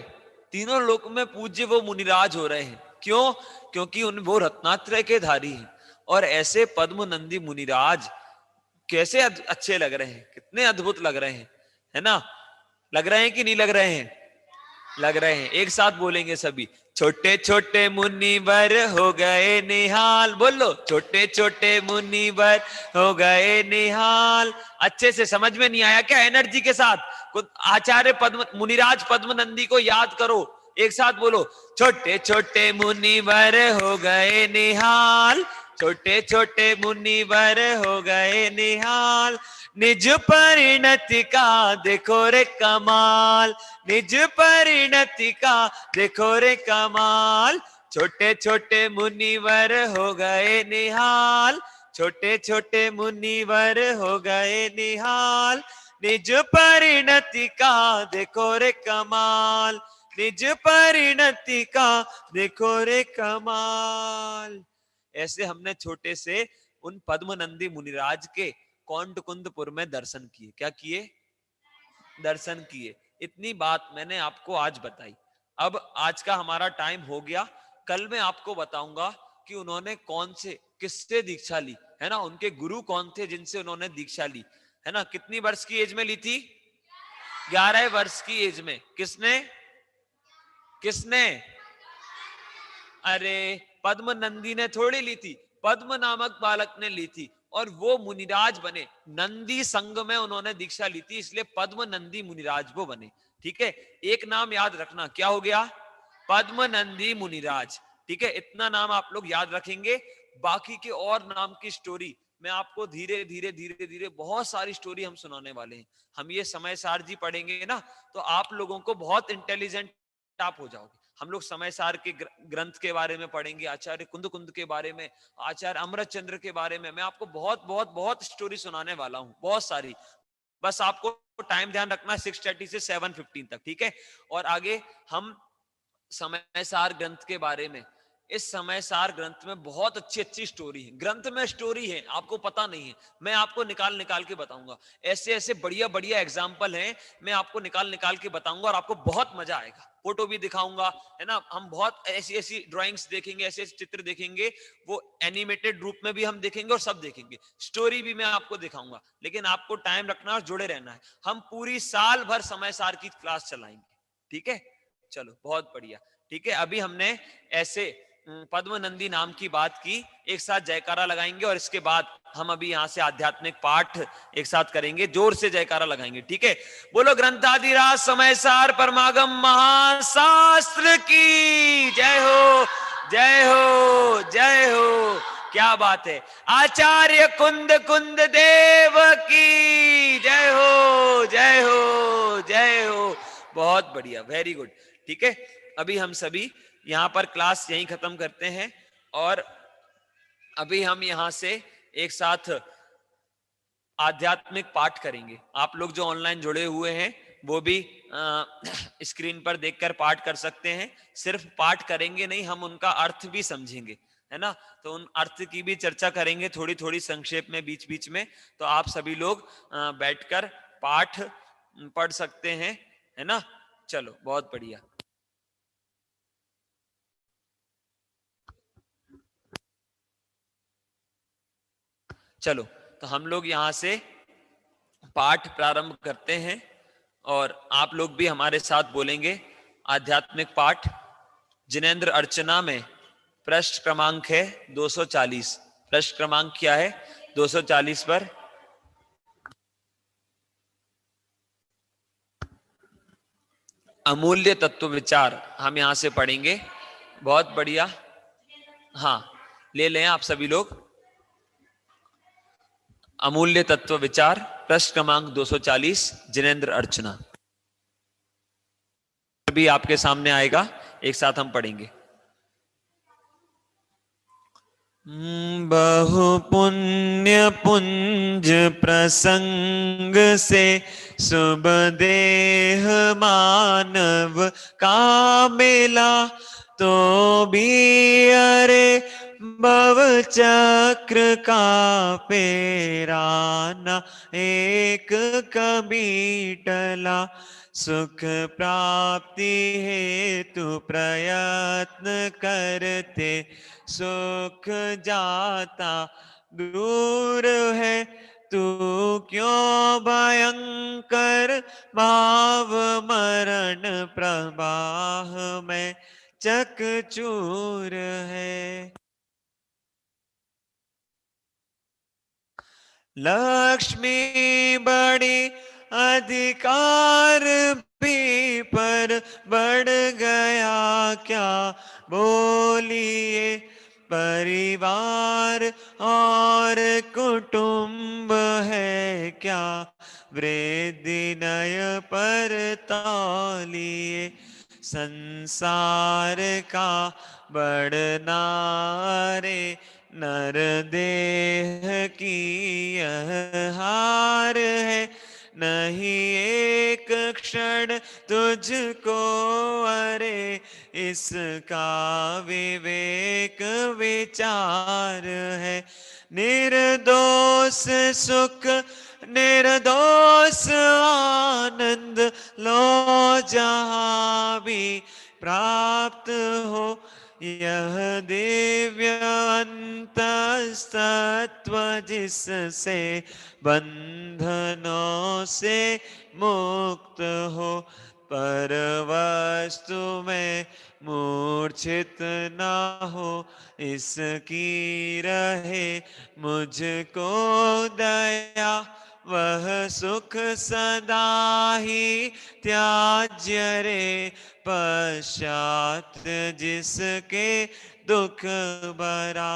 तीनों लोक में पूज्य वो मुनिराज हो रहे हैं। क्यों? क्योंकि उन वो रत्नात्रय के धारी हैं। और ऐसे पद्म नंदी मुनिराज कैसे अच्छे लग रहे हैं, कितने अद्भुत लग रहे हैं, है ना? लग रहे हैं कि नहीं लग रहे हैं? लग रहे हैं। एक साथ बोलेंगे सभी, छोटे छोटे मुनिवर हो गए निहाल। बोलो, छोटे छोटे मुनिवर हो गए निहाल। अच्छे से समझ में नहीं आया क्या? एनर्जी के साथ आचार्य पद्म मुनिराज पद्मनंदी को याद करो। एक साथ बोलो, छोटे छोटे मुनिवर हो गए निहाल, छोटे छोटे मुनिवर हो गए निहाल। निज परिणति का देखो रे कमाल, निज परिणति का देखो रे कमाल। छोटे छोटे मुनिवर हो गए निहाल, छोटे छोटे मुनिवर हो गए निहाल। निज परिणति का देखो रे कमाल, निज परिणति का देखो रे कमाल। ऐसे हमने छोटे से उन पद्मनंदी मुनिराज के कौंटकुंदपुर में दर्शन किए। क्या किए? दर्शन किए। इतनी बात मैंने आपको आज बताई। अब आज का हमारा टाइम हो गया। कल मैं आपको बताऊंगा कि उन्होंने कौन से, किससे दीक्षा ली, है ना, उनके गुरु कौन थे जिनसे उन्होंने दीक्षा ली, है ना। कितनी वर्ष की एज में ली थी? 11 वर्ष की एज में। किसने? किसने? अरे पद्म नंदी ने थोड़ी ली थी, पद्म नामक बालक ने ली थी, और वो मुनिराज बने। नंदी संघ में उन्होंने दीक्षा ली थी, इसलिए पद्म नंदी मुनिराज वो बने। ठीक है, एक नाम याद रखना, क्या हो गया? पद्म नंदी मुनिराज। ठीक है, इतना नाम आप लोग याद रखेंगे। बाकी के और नाम की स्टोरी मैं आपको धीरे धीरे धीरे धीरे बहुत सारी स्टोरी हम सुनाने वाले हैं। हम ये समय सार जी पढ़ेंगे ना, तो आप लोगों को बहुत इंटेलिजेंट आप हो जाओगे। हम लोग समय सार के ग्रंथ के बारे में पढ़ेंगे, आचार्य कुंद कुंद के बारे में, आचार्य अमृत चंद्र के बारे में। मैं आपको बहुत बहुत बहुत स्टोरी सुनाने वाला हूँ, बहुत सारी। बस आपको टाइम ध्यान रखना 6:30 से 7:15 तक, ठीक है। और आगे हम समय सार ग्रंथ के बारे में, इस समय सार ग्रंथ में बहुत अच्छी अच्छी स्टोरी है। ग्रंथ में स्टोरी है, आपको पता नहीं है, मैं आपको निकाल निकाल के बताऊंगा। ऐसे ऐसे बढ़िया बढ़िया एग्जाम्पल हैं, मैं आपको निकाल निकाल के बताऊंगा, और आपको बहुत मजा आएगा। फोटो भी दिखाऊंगा, है ना। हम बहुत ऐसी ऐसी ड्राइंग्स देखेंगे, ऐसे ऐसे चित्र देखेंगे, वो एनिमेटेड रूप में भी हम देखेंगे और सब देखेंगे। स्टोरी भी मैं आपको दिखाऊंगा, लेकिन आपको टाइम रखना और जुड़े रहना है। हम पूरी साल भर समय सार की क्लास चलाएंगे, ठीक है। चलो, बहुत बढ़िया, ठीक है। अभी हमने ऐसे पद्मनंदी नाम की बात की। एक साथ जयकारा लगाएंगे, और इसके बाद हम अभी यहां से आध्यात्मिक पाठ एक साथ करेंगे। जोर से जयकारा लगाएंगे, ठीक है। बोलो ग्रंथादिराज समय सार परमागम महाशास्त्र की जय हो, जय हो, जय हो। क्या बात है। आचार्य कुंद कुंद देव की जय हो, जय हो, जय हो। बहुत बढ़िया, वेरी गुड, ठीक है। अभी हम सभी यहां पर क्लास यहीं खत्म करते हैं, और अभी हम यहां से एक साथ आध्यात्मिक पाठ करेंगे। आप लोग जो ऑनलाइन जुड़े हुए हैं वो भी स्क्रीन पर देखकर पाठ कर सकते हैं। सिर्फ पाठ करेंगे नहीं, हम उनका अर्थ भी समझेंगे, है ना। तो उन अर्थ की भी चर्चा करेंगे थोड़ी थोड़ी संक्षेप में बीच बीच में। तो आप सभी लोग बैठकर पाठ पढ़ सकते हैं, है ना। चलो, बहुत बढ़िया। चलो, तो हम लोग यहां से पाठ प्रारंभ करते हैं और आप लोग भी हमारे साथ बोलेंगे आध्यात्मिक पाठ। जिनेंद्र अर्चना में पृष्ठ क्रमांक है 240। पृष्ठ क्रमांक क्या है? 240 पर अमूल्य तत्व विचार हम यहां से पढ़ेंगे। बहुत बढ़िया। हाँ, ले लें आप सभी लोग अमूल्य तत्व विचार, पृष्ठ क्रमांक 240, जिनेंद्र अर्चना। अभी आपके सामने आएगा, एक साथ हम पढ़ेंगे। बहु पुण्य पुंज प्रसंग से शुभ देह मानव का मिला, तो भी अरे भव चक्र का पेराना एक कभी टला। सुख प्राप्ति हेतु प्रयत्न करते सुख जाता दूर है, तू क्यों भयंकर भाव मरण प्रवाह में चकचूर है। लक्ष्मी बड़ी अधिकार भी पर बढ़ गया क्या बोलिए, परिवार और कुटुंब है क्या वृद्धि नय पर तौलिए। संसार का बढ़ना रे नर देह की यह हार है, नहीं एक क्षण तुझको अरे इसका विवेक विचार है। निर्दोष सुख निर्दोष आनंद लो जहाँ भी प्राप्त हो, यह दिव्य अंतस्तत्व जिससे बंधनों से मुक्त हो। पर वस्तु में मूर्छित न हो, इसकी रहे मुझको दया। वह सुख सदा ही त्याज्य रे, पश्चात जिसके दुख भरा।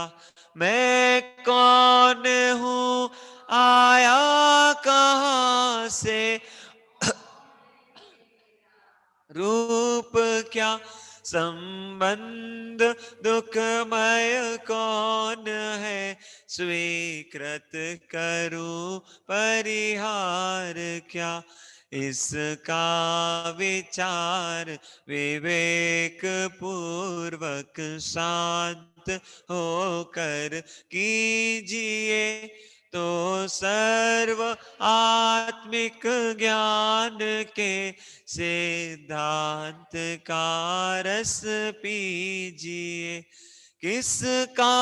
मैं कौन हूँ, आया कहाँ से, रूप क्या संबंध दुखमय कौन है, स्वीकृत करूं परिहार क्या। इसका विचार विवेक पूर्वक शांत होकर कीजिए, तो सर्व आत्मिक ज्ञान के सिद्धांत का रस पीजिए। किसका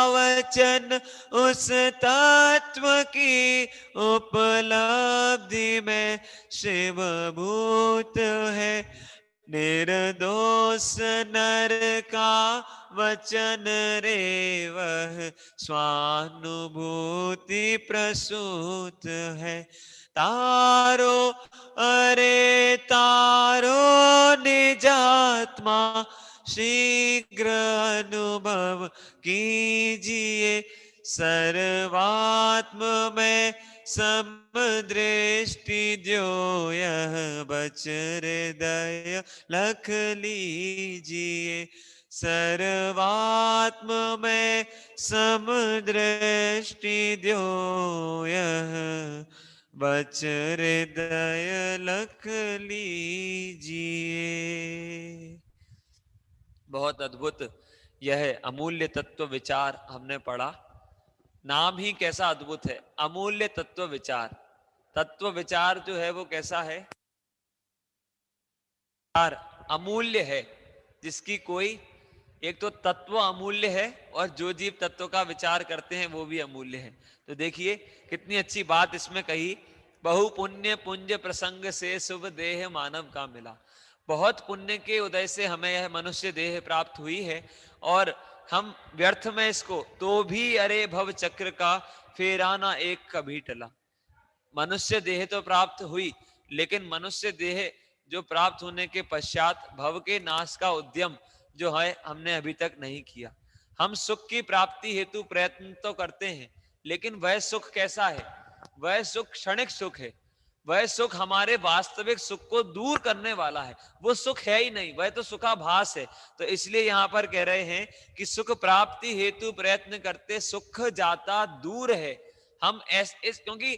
वचन उस तत्व की उपलब्धि में शिवभूत है, निर्दोष नर का वचन रे वह स्वानुभूति प्रसूत है। तारो अरे तारो निजात्मा, शीघ्र अनुभव कीजिए। सर्वात्म में समदृष्टि जो यह बच हृदय लख लीजिए। सर्वात्म में समदृष्टि द्यो यह, बच हृदय लख लीजिए। बहुत अद्भुत यह अमूल्य तत्व विचार हमने पढ़ा। नाम ही कैसा अद्भुत है, अमूल्य तत्व विचार। तत्व विचार जो है वो कैसा है, विचार अमूल्य है, जिसकी कोई, एक तो तत्व अमूल्य है और जो जीव तत्व का विचार करते हैं वो भी अमूल्य है। तो देखिए कितनी अच्छी बात इसमें कही, बहु पुण्य पुंज प्रसंग से शुभ देह मानव का मिला। बहुत पुण्य के उदय से हमें यह मनुष्य देह प्राप्त हुई है और हम व्यर्थ में इसको, तो भी अरे भव चक्र का फेराना एक कभी टला। मनुष्य देह तो प्राप्त हुई, लेकिन मनुष्य देह जो प्राप्त होने के पश्चात भव के नाश का उद्यम जो है हमने अभी तक नहीं किया। हम सुख की प्राप्ति हेतु प्रयत्न तो करते हैं, लेकिन वह सुख कैसा है, वह सुख क्षणिक सुख है, वह सुख हमारे वास्तविक सुख को दूर करने वाला है, वो सुख है ही नहीं, वह तो सुखाभास है। तो इसलिए यहां पर कह रहे हैं कि सुख प्राप्ति हेतु प्रयत्न करते सुख जाता दूर है। हम क्योंकि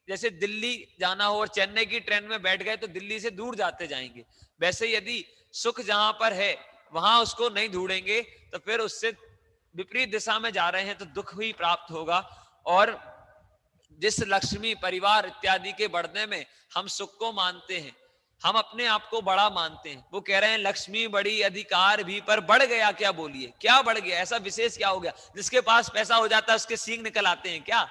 जैसे दिल्ली जाना हो और चेन्नई की ट्रेन में बैठ गए तो दिल्ली से दूर जाते जाएंगे, वैसे यदि सुख जहां पर है वहां उसको नहीं ढूंढेंगे तो फिर उससे विपरीत दिशा में जा रहे हैं तो दुख ही प्राप्त होगा। और जिस लक्ष्मी परिवार इत्यादि के बढ़ने में हम सुख को मानते हैं, हम अपने आप को बड़ा मानते हैं, वो कह रहे हैं लक्ष्मी बड़ी अधिकार भी, पर बढ़ गया क्या, बोलिए क्या बढ़ गया, ऐसा विशेष क्या हो गया, जिसके पास पैसा हो जाता है उसके सींग निकल आते हैं क्या,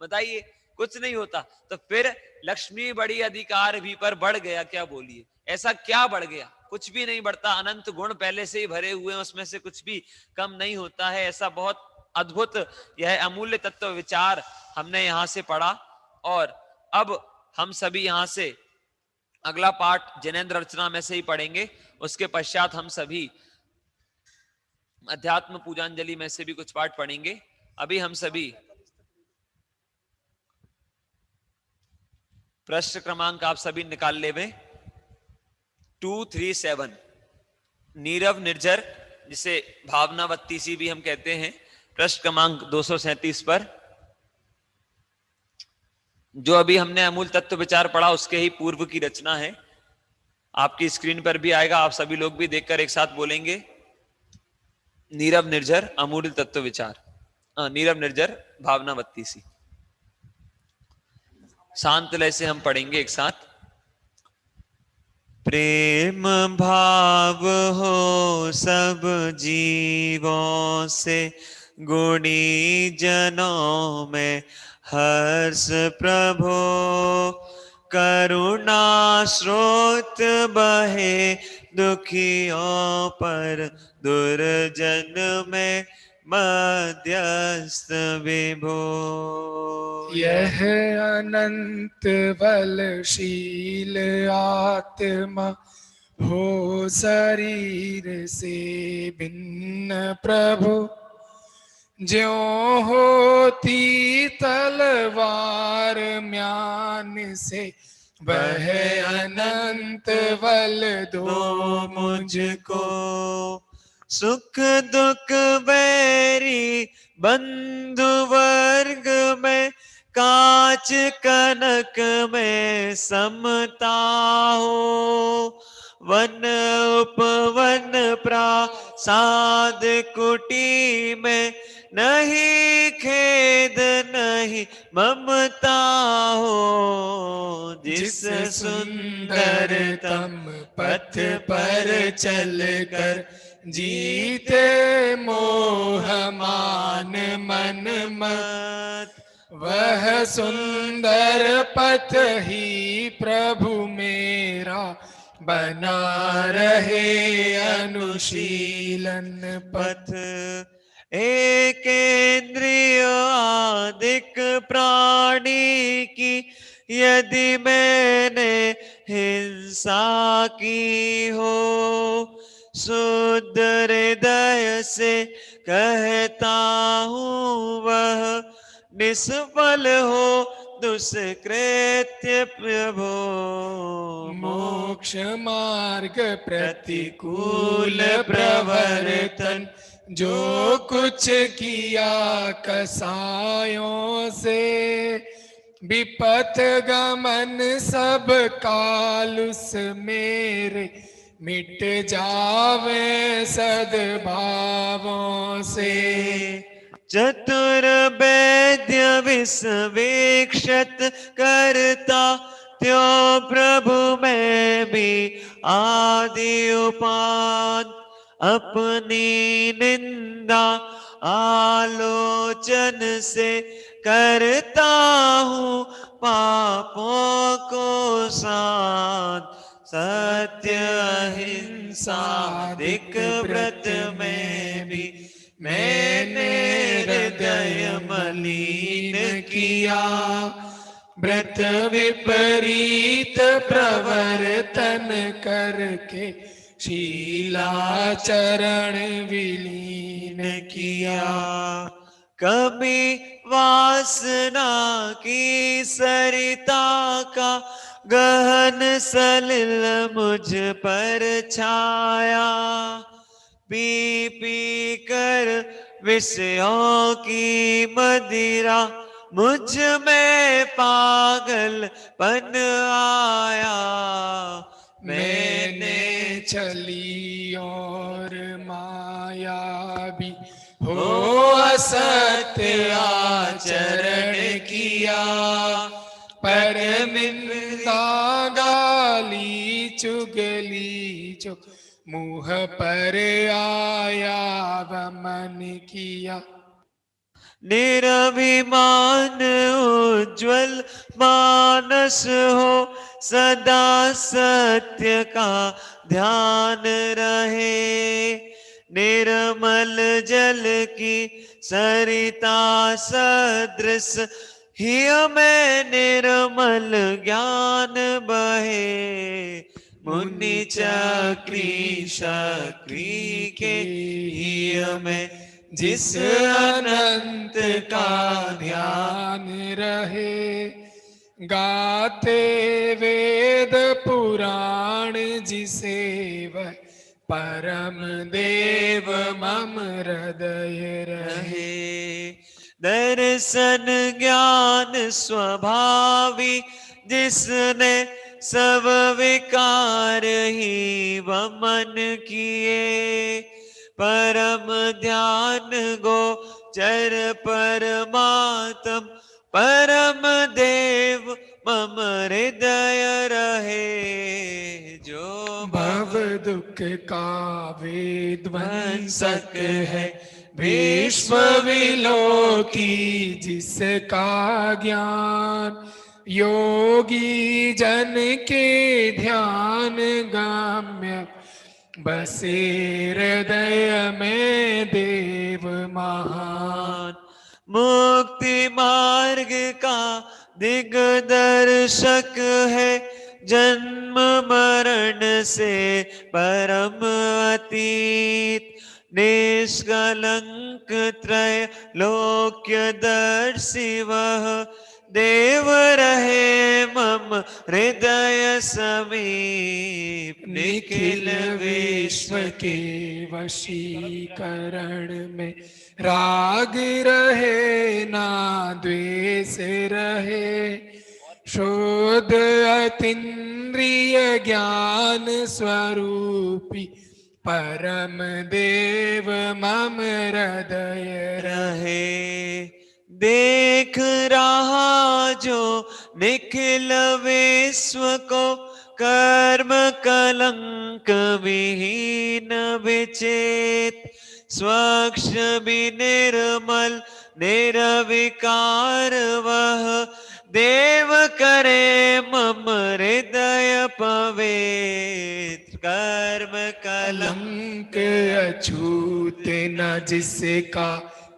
बताइए, कुछ नहीं होता। तो फिर लक्ष्मी बड़ी अधिकार भी, पर बढ़ गया क्या, बोलिए ऐसा क्या बढ़ गया, कुछ भी नहीं बढ़ता, अनंत गुण पहले से ही भरे हुए हैं, उसमें से कुछ भी कम नहीं होता है। ऐसा बहुत अद्भुत यह अमूल्य तत्व विचार हमने यहां से पढ़ा। और अब हम सभी यहां से अगला पाठ जिनेंद्र अर्चना में से ही पढ़ेंगे, उसके पश्चात हम सभी अध्यात्म पूजांजलि में से भी कुछ पाठ पढ़ेंगे। अभी हम सभी प्रश्न क्रमांक आप सभी निकाल ले, 237 नीरव निर्जर, जिसे भावनावत्ती सी भी हम कहते हैं, प्रश्न क्रमांक 237 पर जो अभी हमने अमूल तत्व विचार पढ़ा उसके ही पूर्व की रचना है, आपकी स्क्रीन पर भी आएगा, आप सभी लोग भी देखकर एक साथ बोलेंगे, नीरव निर्जर अमूल तत्व विचार, नीरव निर्जर भावनावत्ती सी। शांत लय से हम पढ़ेंगे एक साथ। प्रेम भाव हो सब जीवों से, गुणी जनों में हर्ष प्रभो, करुणा स्रोत बहे दुखियों पर, दुर्जन में मध्यस्थ विभो। यह अनंत बलशील आत्मा हो शरीर से भिन्न प्रभु, ज्यों होती तलवार म्यान से, वह अनंत बल दो मुझको। सुख दुख बैरी बंधु वर्ग में, कांच कनक में समता हो, वन उपवन प्रासाद कुटी में, नहीं खेद नहीं ममता हो। जिस सुंदरतम पथ पर चल कर, जीते मोह मान मन मत, वह सुंदर पथ ही प्रभु मेरा, बना रहे अनुशीलन पथ। एक इंद्रिय आदिक प्राणी की, यदि मैंने हिंसा की हो, शुद्ध हृदय से कहता हूँ वह निष्फल हो दुष्कृत्य प्रभो मोक्ष मार्ग प्रतिकूल प्रवर्तन जो कुछ किया कसायों से, विपथ गमन सब काल उस मेरे मिट जावे सद्भावों से। चतुर वैद्य विश्वेक्षत करता त्यों प्रभु में भी आदि उपान, अपनी निंदा आलोचन से करता हूँ पापों को शांत, सत्य अहिंसा दिक व्रत में भी मैंने हृदय मलिन किया, व्रत विपरीत प्रवर्तन करके शीलाचरण विलीन किया। कभी वासना की सरिता का गहन सलिल मुझ पर छाया, पी पी कर विषयों की मदिरा मुझ में पागलपन आया। मैंने छली और माया भी हो असत्य आचरण किया, पर निंदा गाली चुगली जो मुँह पर आया वमन किया। निरभिमान उज्ज्वल मानस हो, सदा सत्य का ध्यान रहे, निर्मल जल की सरिता सदृश ही में निर्मल ज्ञान बहे, मुनि चक्री शक्री के ही में जिस अनंत का ध्यान रहे। गाते वेद पुराण जिसे वह परम देव मम हृदय रहे। दर्शन ज्ञान स्वभावी जिसने सब विकार ही वमन किए, परम ध्यान गोचर परमात्म परम देव मम हृदय रहे, जो भव दुख का विध्वंसक है, विश्व विलोकी जिसका ज्ञान, योगी जन के ध्यान गम्य बसे हृदय में देव महान। मुक्ति मार्ग का दिग्दर्शक है, जन्म मरण से परम अतीत, निष्कलंक त्रय लोक्यदर्शी वह देव रहे मम हृदय समीप, निखिल विश्व के वशीकरण में राग रहे ना द्वेष रहे, शोध अतीन्द्रिय ज्ञान स्वरूपी परम देव मम हृदय रहे। देख रहा जो निखिल विश्व को, कर्म कलंक विहीन विचेत, स्वच्छ भी निर्मल निर्विकार वह देव करे मम हृदय पवित्र, कर्म कलंक अछूत न जिसका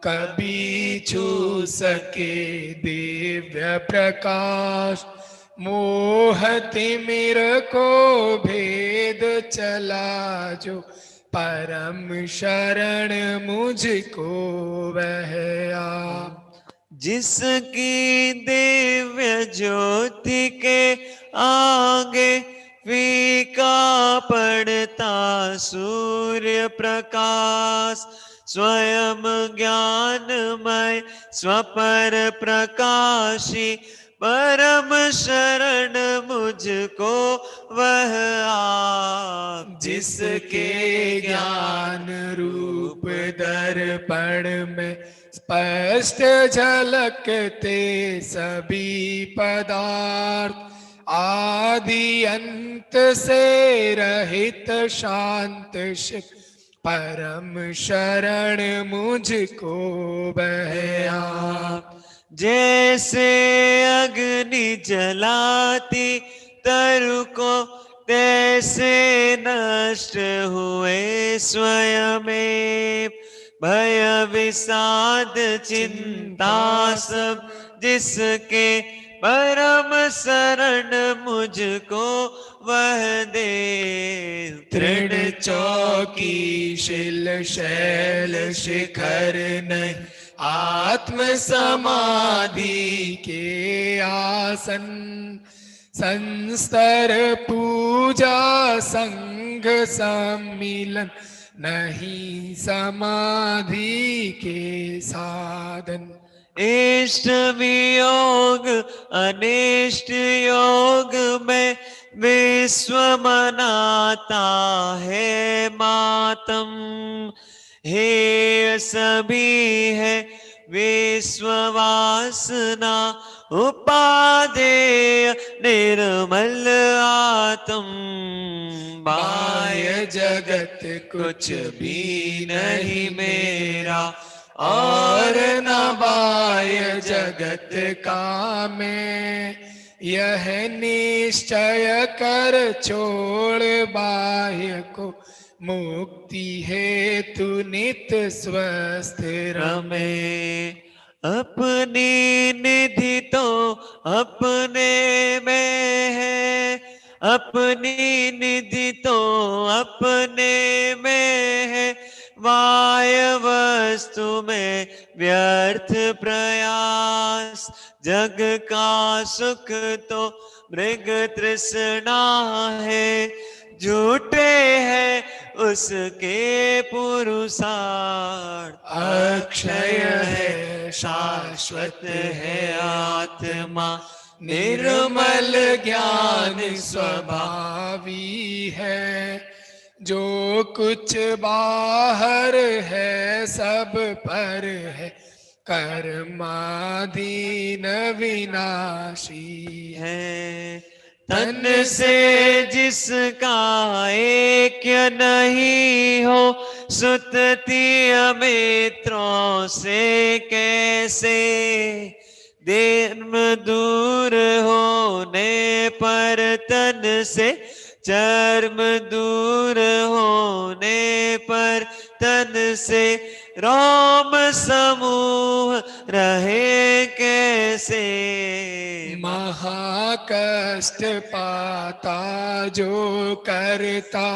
कभी छू सके दिव्य प्रकाश, मोह तिमिर को भेद चला जो परम शरण मुझको वह आ। जिसकी दिव्य ज्योति के आगे फीका पड़ता सूर्य प्रकाश, स्वयं ज्ञानमय स्वपर प्रकाशी परम शरण मुझको वह आप। जिसके ज्ञान रूप दर्पण में स्पष्ट झलकते सभी पदार्थ, आदि अंत से रहित शांत शिव परम शरण मुझको वह आप। जैसे अग्नि जलाती तरु को तैसे नष्ट हुए स्वयं, भय विषाद चिंता सब जिसके परम शरण मुझको वह दे। तृण चौकी शिल शैल शिखर नहीं, आत्म समाधि के आसन, संस्तर पूजा संघ सम्मिलन नहीं समाधि के साधन। इष्ट वियोग अनिष्ट योग में विश्व मनाता है मातम, हे सभी है विश्व वासना उपादेय निर्मल आत्म। बाह्य जगत कुछ भी नहीं मेरा, और न बाह्य जगत का मैं, यह निश्चय कर छोड़ बाह्य को, मुक्ति हेतु नित स्वस्थ रमे। अपनी निधि तो अपने में है, अपनी निधि तो अपने में है, वाय वस्तु में व्यर्थ प्रयास। जग का सुख तो मृग तृष्णा है, झूठे है उसके पुरुषार्थ। अक्षय है शाश्वत है आत्मा, निर्मल ज्ञान स्वभावी है। जो कुछ बाहर है सब पर है, कर्माधीन विनाशी है। तन से जिसका ऐक्य नहीं हो, सुतती मित्रों से कैसे। देर्म दूर होने पर तन से, चर्म दूर होने पर तन से, रोम समूह रहे कैसे। महाकष्ट पाता जो करता,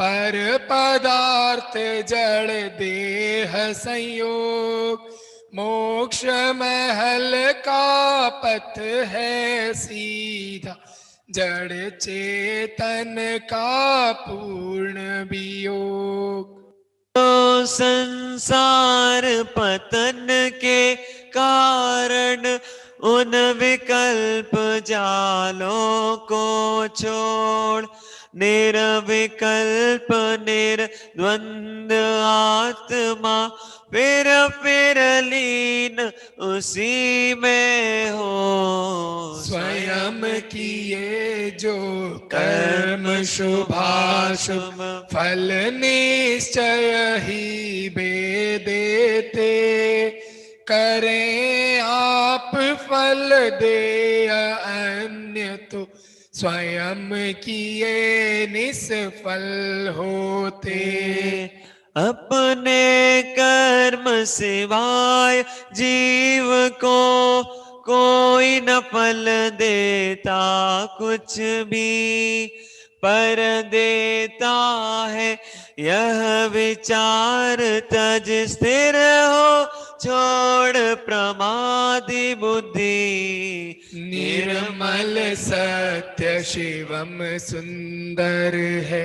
पर पदार्थ जड़ देह संयोग। मोक्ष महल का पथ है सीधा, जड़ चेतन का पूर्ण वियोग। तो संसार पतन के कारण उन विकल्प जालों को छोड़, निर्विकल्प निर्द्वंद आत्मा फिर लीन उसी में हो। स्वयं किए जो कर्म शुभाशुभ, फल निश्चय ही बे देते। करें आप फल दे अन्य तो, स्वयं किए निष्फल होते। अपने कर्म सिवाय जीव को कोई न फल देता कुछ भी, पर देता है यह विचार तज स्थिर हो छोड़ प्रमादि बुद्धि, निर्मल सत्य शिवम सुंदर है,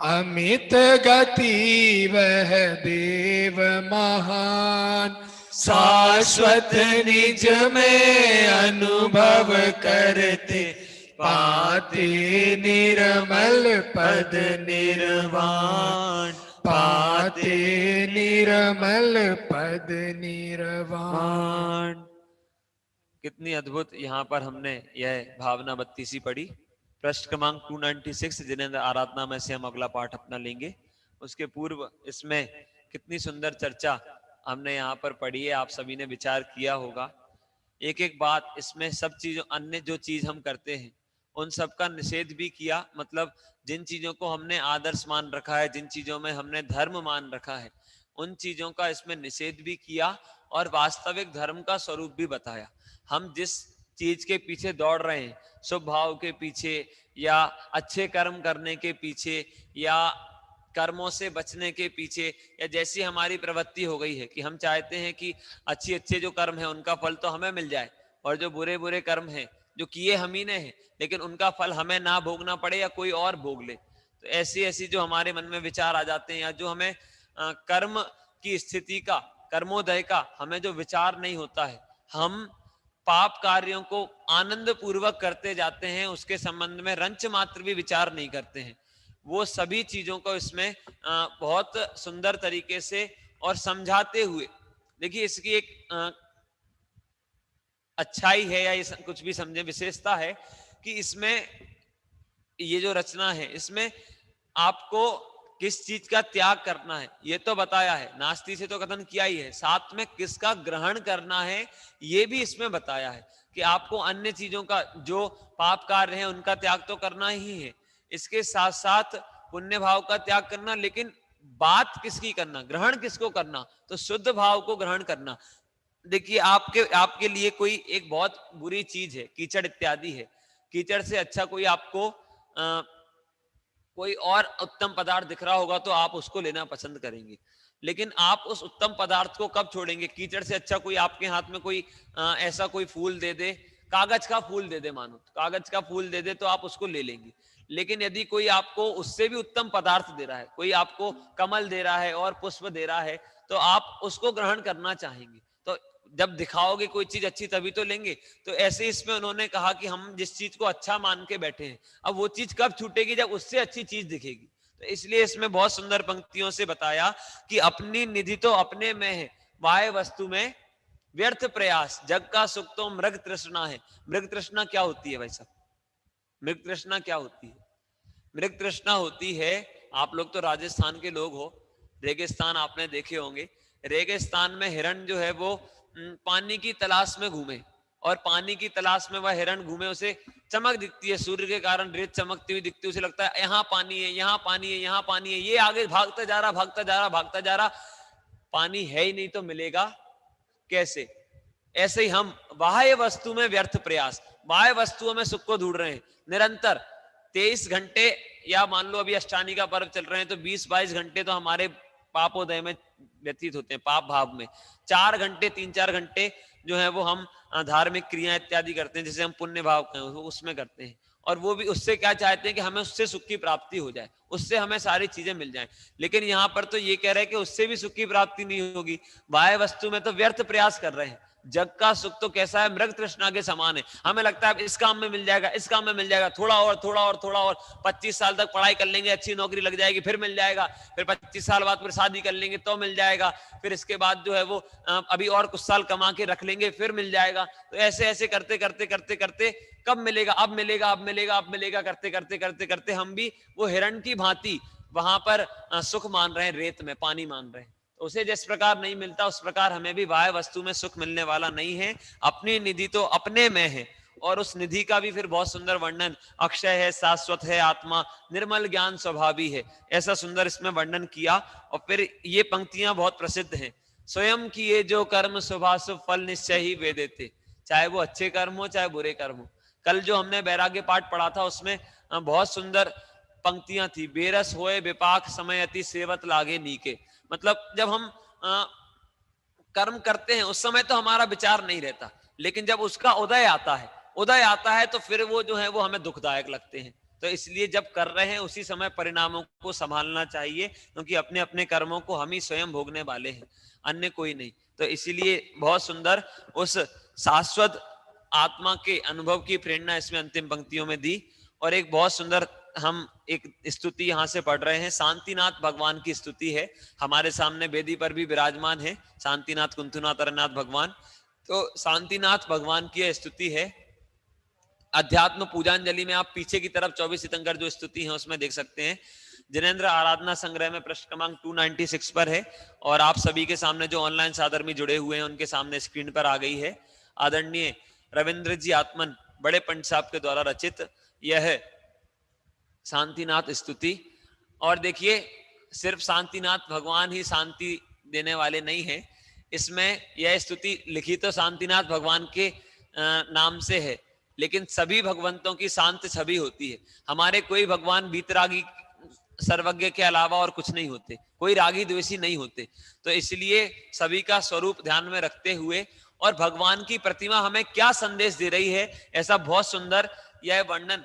अमित गति वह देव महान, शाश्वत निज में अनुभव करते, पाते निर्मल पद निर्वाण, पाते निर्मल पद निर्वाण। कितनी अद्भुत यहाँ पर हमने यह भावना 32 पढ़ी। पृष्ठ क्रमांक 296 जिनेंद्र आराधना में से हम अगला पाठ अपना लेंगे। उसके पूर्व इसमें कितनी सुंदर चर्चा हमने यहाँ पर पढ़ी है, आप सभी ने विचार किया होगा। एक एक बात इसमें, सब चीजों अन्य जो चीज हम करते हैं उन सब का निषेध भी किया। मतलब जिन चीजों को हमने आदर्श मान रखा है, जिन चीजों में हमने धर्म मान रखा है, उन चीजों का इसमें निषेध भी किया और वास्तविक धर्म का स्वरूप भी बताया। हम जिस चीज के पीछे दौड़ रहे हैं, शुभ भाव के पीछे या अच्छे कर्म करने के पीछे या कर्मों से बचने के पीछे, या जैसी हमारी प्रवृत्ति हो गई है कि हम चाहते हैं कि अच्छे जो कर्म है उनका फल तो हमें मिल जाए, और जो बुरे कर्म हैं जो किए हम ही ने हैं लेकिन उनका फल हमें ना भोगना पड़े या कोई और भोग ले। तो ऐसी जो हमारे मन में विचार आ जाते हैं, या जो हमें कर्म की स्थिति का, कर्मोदय का हमें जो विचार नहीं होता है, हम पाप कार्यों को आनंद पूर्वक करते जाते हैं, उसके संबंध में रंच मात्र भी विचार नहीं करते हैं। वो सभी चीजों को इसमें बहुत सुंदर तरीके से और समझाते हुए, देखिए इसकी एक अच्छाई है या ये कुछ भी समझे विशेषता है कि इसमें ये जो रचना है इसमें आपको किस चीज का त्याग करना है ये तो बताया है, नास्ति से तो कथन किया ही है, साथ में किसका ग्रहण करना है ये भी इसमें बताया है कि आपको अन्य चीजों का जो पाप कार्य है उनका त्याग तो करना ही है, इसके साथ साथ पुण्य भाव का त्याग करना। लेकिन बात किसकी करना, ग्रहण किसको करना, तो शुद्ध भाव को ग्रहण करना। देखिए आपके लिए कोई एक बहुत बुरी चीज है, कीचड़ इत्यादि है, कीचड़ से अच्छा कोई आपको कोई और उत्तम पदार्थ दिख रहा होगा तो आप उसको लेना पसंद करेंगे। लेकिन आप उस उत्तम पदार्थ को कब छोड़ेंगे? कीचड़ से अच्छा कोई आपके हाथ में कोई ऐसा कोई फूल दे दे, कागज का फूल दे दे, मानो कागज का फूल दे दे तो आप उसको ले लेंगे। लेकिन यदि कोई आपको उससे भी उत्तम पदार्थ दे रहा है, कोई आपको कमल दे रहा है और पुष्प दे रहा है, तो आप उसको ग्रहण करना चाहेंगे। तो जब दिखाओगे कोई चीज अच्छी तभी तो लेंगे। तो ऐसे इसमें उन्होंने कहा कि हम जिस चीज को अच्छा मान के बैठे हैं, अब वो चीज कब छूटेगी? जब उससे अच्छी चीज दिखेगी। तो इसलिए इसमें बहुत सुंदर पंक्तियों से बताया कि अपनी निधि तो अपने में है, बाह्य वस्तु में व्यर्थ प्रयास, जग का सुख तो मृग तृष्णा है। मृग तृष्णा क्या होती है भाई साहब? मृग तृष्णा क्या होती है? मृग तृष्णा होती है, आप लोग तो राजस्थान के लोग हो, रेगिस्तान आपने देखे होंगे। रेगिस्तान में हिरण जो है वो पानी की तलाश में घूमे, और पानी की तलाश में वह हिरण घूमे, उसे चमक दिखती है, सूर्य के कारण रेत चमकती हुई दिखती है, उसे लगता है यहाँ पानी है, यहाँ पानी है, यहाँ पानी है। ये आगे भागता जा रहा, भागता जा रहा, भागता जा रहा, पानी है ही नहीं तो मिलेगा कैसे? ऐसे ही हम बाह्य वस्तु में व्यर्थ प्रयास, बाह्य वस्तुओं में सुख को ढूंढ रहे हैं निरंतर। 23 घंटे, या मान लो अभी अष्टानी का पर्व चल रहे हैं तो 20-22 घंटे तो हमारे पापोदय में व्यतीत होते हैं, पाप भाव में। 4 घंटे 3-4 घंटे जो है वो हम धार्मिक क्रिया इत्यादि करते हैं, जैसे हम पुण्य भाव कहें उसमें करते हैं। और वो भी उससे क्या चाहते हैं कि हमें उससे सुख की प्राप्ति हो जाए, उससे हमें सारी चीजें मिल जाएं। लेकिन यहाँ पर तो ये कह रहे हैं कि उससे भी सुख की प्राप्ति नहीं होगी, बाह्य वस्तु में तो व्यर्थ प्रयास कर रहे हैं। जग का सुख तो कैसा है? मृग तृष्णा के समान है। हमें लगता है इस काम में मिल जाएगा, इस काम में मिल जाएगा, थोड़ा और थोड़ा और थोड़ा और, 25 साल तक पढ़ाई कर लेंगे, अच्छी नौकरी लग जाएगी, फिर मिल जाएगा, फिर 25 साल बाद फिर शादी कर लेंगे तो मिल जाएगा, फिर इसके बाद जो है वो अभी और कुछ साल कमा के रख लेंगे, फिर मिल जाएगा। तो ऐसे ऐसे करते करते करते करते कब मिलेगा? अब मिलेगा, अब मिलेगा, अब मिलेगा, करते करते करते करते हम भी वो हिरण की भांति वहां पर सुख मान रहे हैं, रेत में पानी मान रहे हैं। उसे जिस प्रकार नहीं मिलता उस प्रकार हमें भी बाह्य वस्तु में सुख मिलने वाला नहीं है। अपनी निधि तो अपने में है, और उस निधि का भी फिर बहुत सुंदर वर्णन, अक्षय है, शाश्वत है, आत्मा निर्मल ज्ञान स्वभावी है, ऐसा सुंदर इसमें वर्णन किया। और फिर ये पंक्तियां बहुत प्रसिद्ध हैं, स्वयं किए जो कर्म शुभाशुभ फल निश्चय ही वे देते, चाहे वो अच्छे कर्म हो चाहे बुरे कर्म हो। कल जो हमने वैराग्य पाठ पढ़ा था उसमें बहुत सुंदर पंक्तियां थी, बेरस होए विपाक समय अति सेवत लागे नीके। मतलब जब हम कर्म करते हैं उस समय तो हमारा विचार नहीं रहता, लेकिन जब उसका उदय आता है तो फिर वो जो है वो हमें दुखदायक लगते हैं। तो इसलिए जब कर रहे हैं उसी समय परिणामों को संभालना चाहिए, क्योंकि अपने अपने कर्मों को हम ही स्वयं भोगने वाले हैं, अन्य कोई नहीं। तो इसीलिए बहुत सुंदर उस शाश्वत आत्मा के अनुभव की प्रेरणा इसमें अंतिम पंक्तियों में दी। और एक बहुत सुंदर हम एक स्तुति यहां से पढ़ रहे हैं, शांतिनाथ भगवान की स्तुति है। हमारे सामने वेदी पर भी विराजमान है शांतिनाथ कुंथुनाथ अरनाथ भगवान। तो शांतिनाथ भगवान की यह स्तुति है। अध्यात्म पूजांजलि में आप पीछे की तरफ 24 सितंबर जो स्तुति है उसमें देख सकते हैं। जिनेंद्र आराधना संग्रह में पृष्ठ क्रमांक 296 पर है, और आप सभी के सामने जो ऑनलाइन साधर्मी जुड़े हुए हैं उनके सामने स्क्रीन पर आ गई है। आदरणीय रविंद्र जी आत्मन बड़े पंडित साहब के द्वारा रचित यह शांतिनाथ स्तुति। और देखिए, सिर्फ शांतिनाथ भगवान ही शांति देने वाले नहीं हैं, इसमें यह स्तुति लिखी तो शांतिनाथ भगवान के नाम से है, लेकिन सभी भगवंतों की शांत छवि होती है। हमारे कोई भगवान वीतरागी सर्वज्ञ के अलावा और कुछ नहीं होते, कोई रागी द्वेषी नहीं होते। तो इसलिए सभी का स्वरूप ध्यान में रखते हुए और भगवान की प्रतिमा हमें क्या संदेश दे रही है, ऐसा बहुत सुंदर यह वर्णन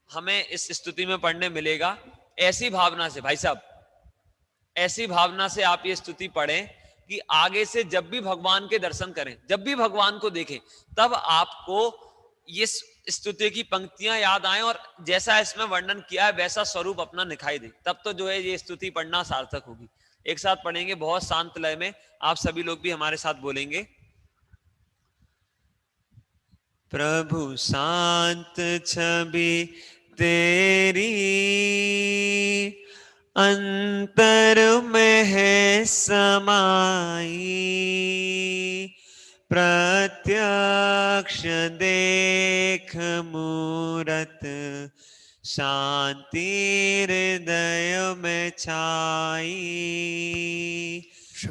हमें इस स्तुति में पढ़ने मिलेगा। ऐसी भावना से भाई साहब, ऐसी भावना से आप ये स्तुति पढ़ें कि आगे से जब भी भगवान के दर्शन करें, जब भी भगवान को देखें, तब आपको ये स्तुति की पंक्तियां याद आए और जैसा इसमें वर्णन किया है वैसा स्वरूप अपना दिखाई दे, तब तो जो है ये स्तुति पढ़ना सार्थक होगी। एक साथ पढ़ेंगे बहुत शांत लय में, आप सभी लोग भी हमारे साथ बोलेंगे। प्रभु शांत छवि तेरी अंतर में है समाई, प्रत्यक्ष देख मूरत शांति हृदय में छाई।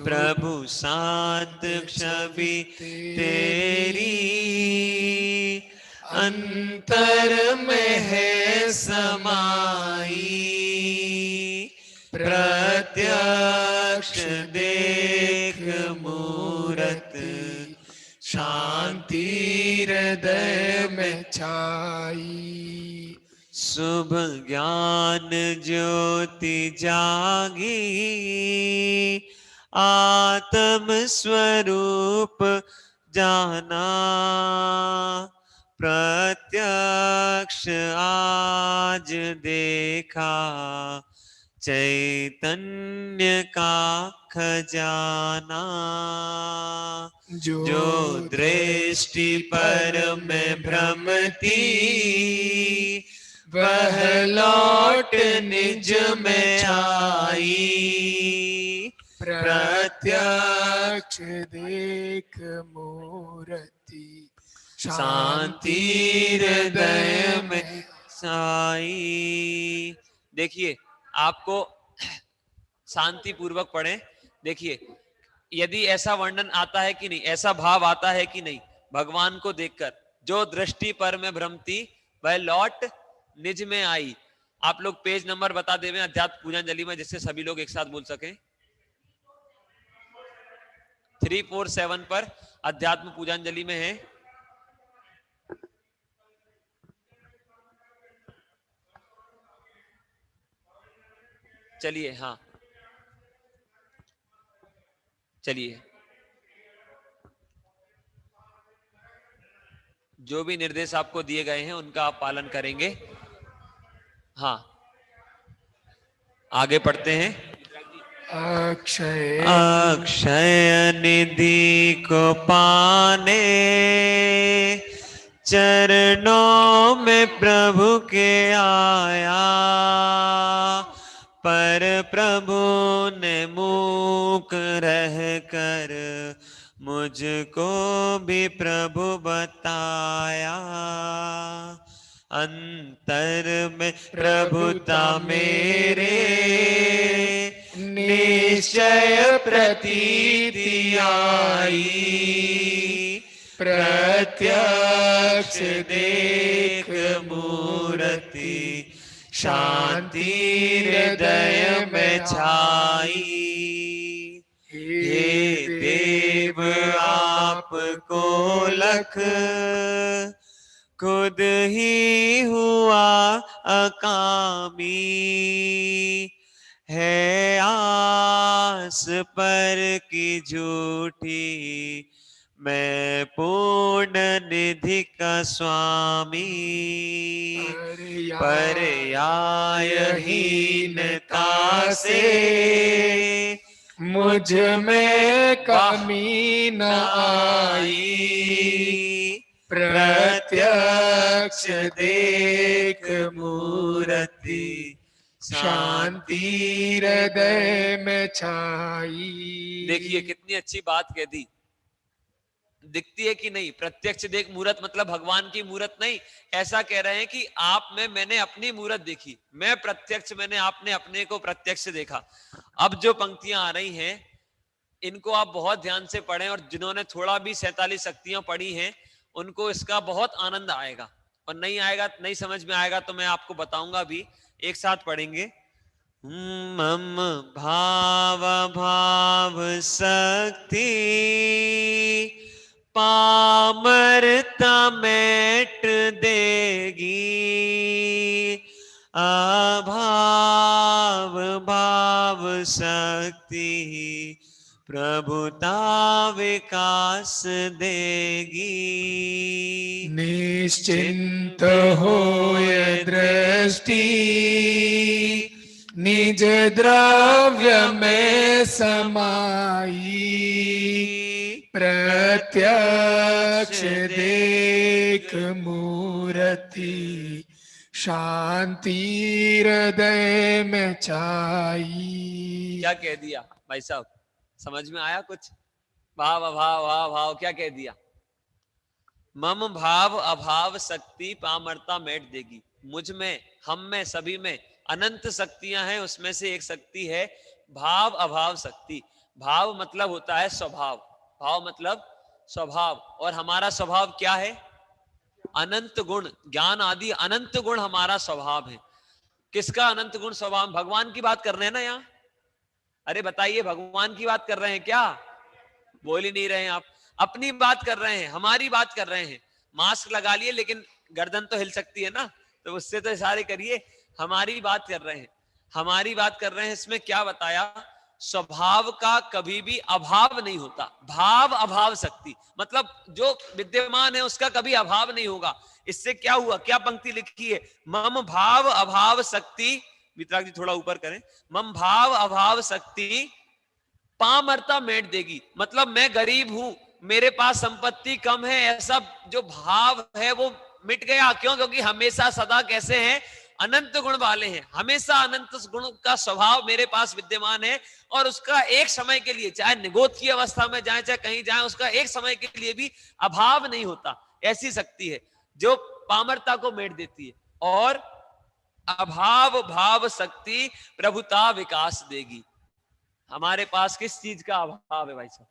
प्रभु शांत छवि तेरी अंतर में है समाई, प्रत्यक्ष देख मूरत शांति हृदय में छाई। शुभ ज्ञान ज्योति जागी, आत्म स्वरूप जाना, प्रत्यक्ष आज देखा चैतन्य का खजाना। जो दृष्टि पर में भ्रमती, वह लौट निज में आई, प्रत्यक्ष देख मूर्ति शांति हृदय में साई। देखिए, आपको शांति पूर्वक पढ़ें। देखिए, यदि ऐसा वर्णन आता है कि नहीं, ऐसा भाव आता है कि नहीं, भगवान को देखकर जो दृष्टि पर में भ्रमती वह लौट निज में आई। आप लोग पेज नंबर बता देवे अध्यात्म पूजांजलि में, जिससे सभी लोग एक साथ बोल सकें। 347 पर अध्यात्म पूजांजलि में है। चलिए, हाँ चलिए, जो भी निर्देश आपको दिए गए हैं उनका आप पालन करेंगे। हाँ, आगे पढ़ते हैं। अक्षय अक्षय निधि को पाने, चरणों में प्रभु के आया, पर प्रभु ने मूक रह कर मुझको भी प्रभु बताया। अंतर में प्रभुता मेरे निश्चय प्रतीति आई, प्रत्यक्ष देख मूर्ति शांति हृदय में छाई। हे देव को लख, खुद ही हुआ अकामी। है आस पर की झूठी, मैं पूर्ण निधि का स्वामी। पर्यायहीनता से मुझ में कमी न आई, प्रत्यक्ष देख मूर्ति शांति हृदय में छाई। देखिए कितनी अच्छी बात कह दी। दिखती है कि नहीं? प्रत्यक्ष देख मूरत मतलब भगवान की मूरत नहीं, ऐसा कह रहे हैं कि आप में मैंने अपनी मूरत देखी, मैं प्रत्यक्ष, मैंने आपने अपने को प्रत्यक्ष देखा। अब जो पंक्तियां आ रही हैं इनको आप बहुत ध्यान से पढ़ें, और जिन्होंने थोड़ा भी 47 शक्तियां पढ़ी हैं उनको इसका बहुत आनंद आएगा, और नहीं आएगा, नहीं समझ में आएगा तो मैं आपको बताऊंगा भी। एक साथ पढ़ेंगे। मम भाव भाव शक्ति, पामरता मेट देगी। अभाव भाव शक्ति, प्रभुता विकास देगी। निश्चिंत होय दृष्टि, निज द्रव्य में समाई। प्रत्यक्ष देख मूर्ति शांति हृदय में छाई। क्या कह दिया भाई साहब? समझ में आया कुछ? भाव अभाव भाव भाव क्या कह दिया? मम भाव अभाव शक्ति पामरता मेट देगी। मुझ में, हम में, सभी में अनंत शक्तियां हैं, उसमें से एक शक्ति है भाव अभाव शक्ति। भाव मतलब होता है स्वभाव, भाव मतलब स्वभाव, और हमारा स्वभाव क्या है? अनंत गुण, ज्ञान आदि अनंत गुण हमारा स्वभाव है। किसका अनंत गुण स्वभाव? भगवान की बात कर रहे हैं ना यहाँ? अरे बताइए, भगवान की बात कर रहे हैं क्या? बोल ही नहीं रहे हैं आप। अपनी बात कर रहे हैं, हमारी बात कर रहे हैं। मास्क लगा लिए लेकिन गर्दन तो हिल सकती है ना, तो उससे तो इशारे करिए। हमारी बात कर रहे हैं, हमारी बात कर रहे हैं। इसमें क्या बताया? स्वभाव का कभी भी अभाव नहीं होता। भाव अभाव शक्ति मतलब जो विद्यमान है उसका कभी अभाव नहीं होगा। इससे क्या हुआ? क्या पंक्ति लिखी है? मम भाव अभाव शक्ति, वितराग जी थोड़ा ऊपर करें, मम भाव अभाव शक्ति पामरता मेट देगी। मतलब मैं गरीब हूं, मेरे पास संपत्ति कम है, ऐसा जो भाव है वो मिट गया। क्यों? क्योंकि हमेशा सदा कैसे हैं? अनंत गुण वाले हैं। हमेशा अनंत गुण का स्वभाव मेरे पास विद्यमान है, और उसका एक समय के लिए, चाहे निगोद की अवस्था में जाए चाहे कहीं जाए, उसका एक समय के लिए भी अभाव नहीं होता। ऐसी शक्ति है जो पामरता को मेट देती है। और अभाव भाव शक्ति प्रभुता विकास देगी। हमारे पास किस चीज का अभाव है भाई साहब?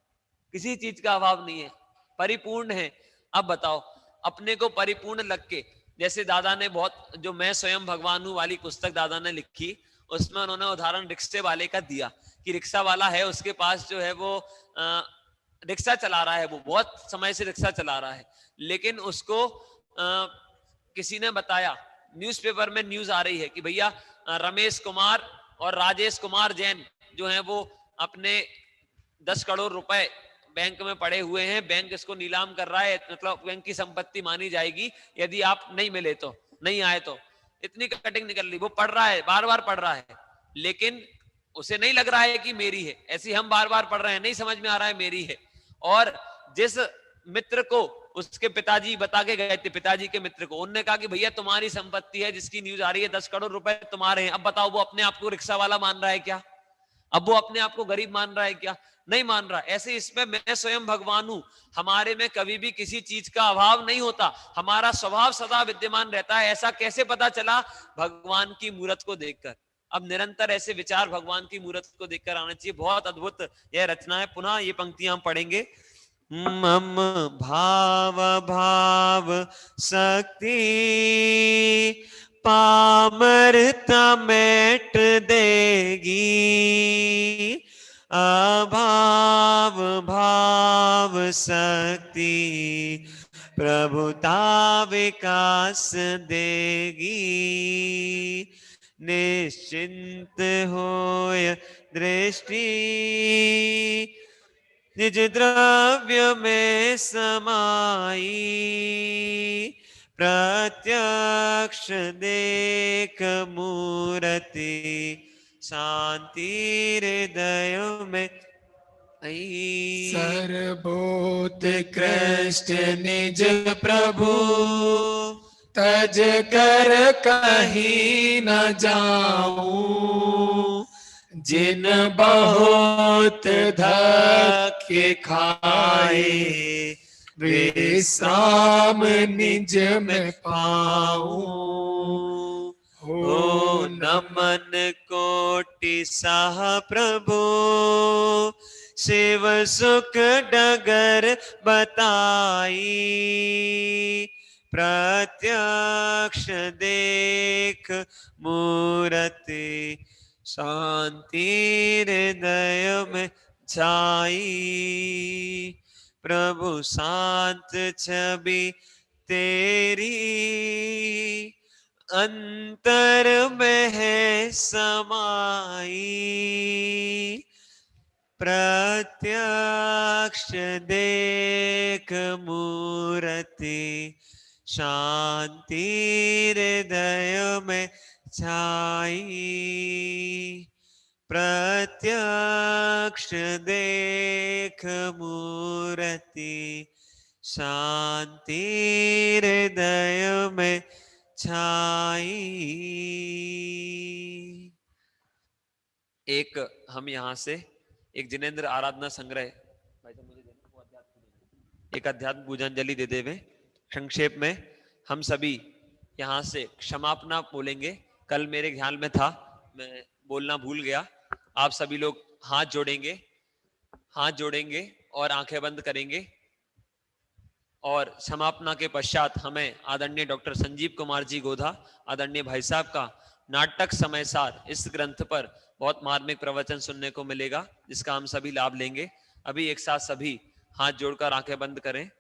किसी चीज का अभाव नहीं है, परिपूर्ण है। अब बताओ, अपने को परिपूर्ण लग के, जैसे दादा ने बहुत, जो मैं स्वयं भगवान हूं वाली पुस्तक दादा ने लिखी, उसमें उन्होंने उदाहरण रिक्शे वाले का दिया कि रिक्शा वाला है, उसके पास जो है वो रिक्शा चला रहा है, वो बहुत समय से रिक्शा चला रहा है, लेकिन उसको किसी ने बताया, न्यूज़पेपर में न्यूज आ रही है कि भैया रमेश कुमार और राजेश कुमार जैन जो हैं वो अपने 10 करोड़ रुपए बैंक में पड़े हुए हैं, बैंक इसको नीलाम कर रहा है, मतलब बैंक की संपत्ति मानी जाएगी यदि आप नहीं मिले तो, नहीं आए तो। इतनी कटिंग निकल रही, वो पढ़ रहा है, बार बार पढ़ रहा है, लेकिन उसे नहीं लग रहा है कि मेरी है। ऐसी हम बार बार पढ़ रहे हैं, नहीं समझ में आ रहा है मेरी है। और जिस मित्र को उसके पिताजी बता के गए थे, पिताजी के मित्र को, उन्होंने कहा कि भैया तुम्हारी संपत्ति है जिसकी न्यूज आ रही है, 10 करोड़ रुपए तुम्हारे हैं। अब बताओ, वो अपने आप को रिक्शा वाला मान रहा है क्या? अब वो अपने आप को गरीब मान रहा है क्या? नहीं मान रहा। ऐसे इसमें मैं स्वयं भगवान हूं, हमारे में कभी भी किसी चीज का अभाव नहीं होता, हमारा स्वभाव सदा विद्यमान रहता है। ऐसा कैसे पता चला? भगवान की मूरत को देखकर। अब निरंतर ऐसे विचार भगवान की मूरत को देखकर आना चाहिए। बहुत अद्भुत यह रचना है। पुनः ये पंक्तियां हम पढ़ेंगे। मम भाव भाव शक्ति पामरता मेट देगी। अभाव भाव शक्ति प्रभुता विकास देगी। निश्चिंत होय दृष्टि निज द्रव्य में समाई। प्रत्यक्ष देख मूर्ति शांति हृदय में आई। सर्वभूत कृष्ण निज प्रभु तज कर कहीं न जाऊं। जिन बहुत धक्के खाए विश्राम निज में पाऊं। हो नमन कोटि सह प्रभु शिव सुख डगर बताई। प्रत्यक्ष देख मूर्ति शांति हृदय में छाई। प्रभु शांत छवि तेरी अंतर में है समाई। प्रत्यक्ष देख मूर्ति शांति हृदय में छाई। प्रत्यक्ष देख मूर्ति शांति हृदय में छाई। एक हम यहाँ से एक जिनेंद्र आराधना संग्रह भाई साहब मुझे देना, वो एक अध्यात्म पूजनजलि देते हुए संक्षेप में हम सभी यहाँ से क्षमापना बोलेंगे। कल मेरे ख्याल में था, मैं बोलना भूल गया। आप सभी लोग हाथ जोड़ेंगे और आंखें बंद करेंगे और क्षमापना के पश्चात हमें आदरणीय डॉक्टर संजीव कुमार जी गोधा, आदरणीय भाई साहब का नाटक समय सार इस ग्रंथ पर बहुत मार्मिक प्रवचन सुनने को मिलेगा, जिसका हम सभी लाभ लेंगे। अभी एक साथ सभी हाथ जोड़कर आंखें बंद करें,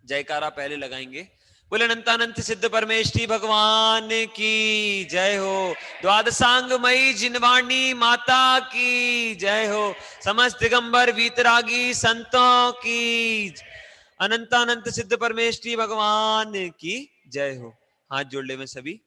जयकारा पहले लगाएंगे। बोले अनंतानंत सिद्ध परमेष्ठी भगवान की जय हो। द्वादशांगमयी जिनवाणी माता की जय हो। समस्त दिगंबर वीतरागी संतों की अनंतानंत सिद्ध परमेष्ठी भगवान की जय हो। हाथ जोड़ ले में सभी।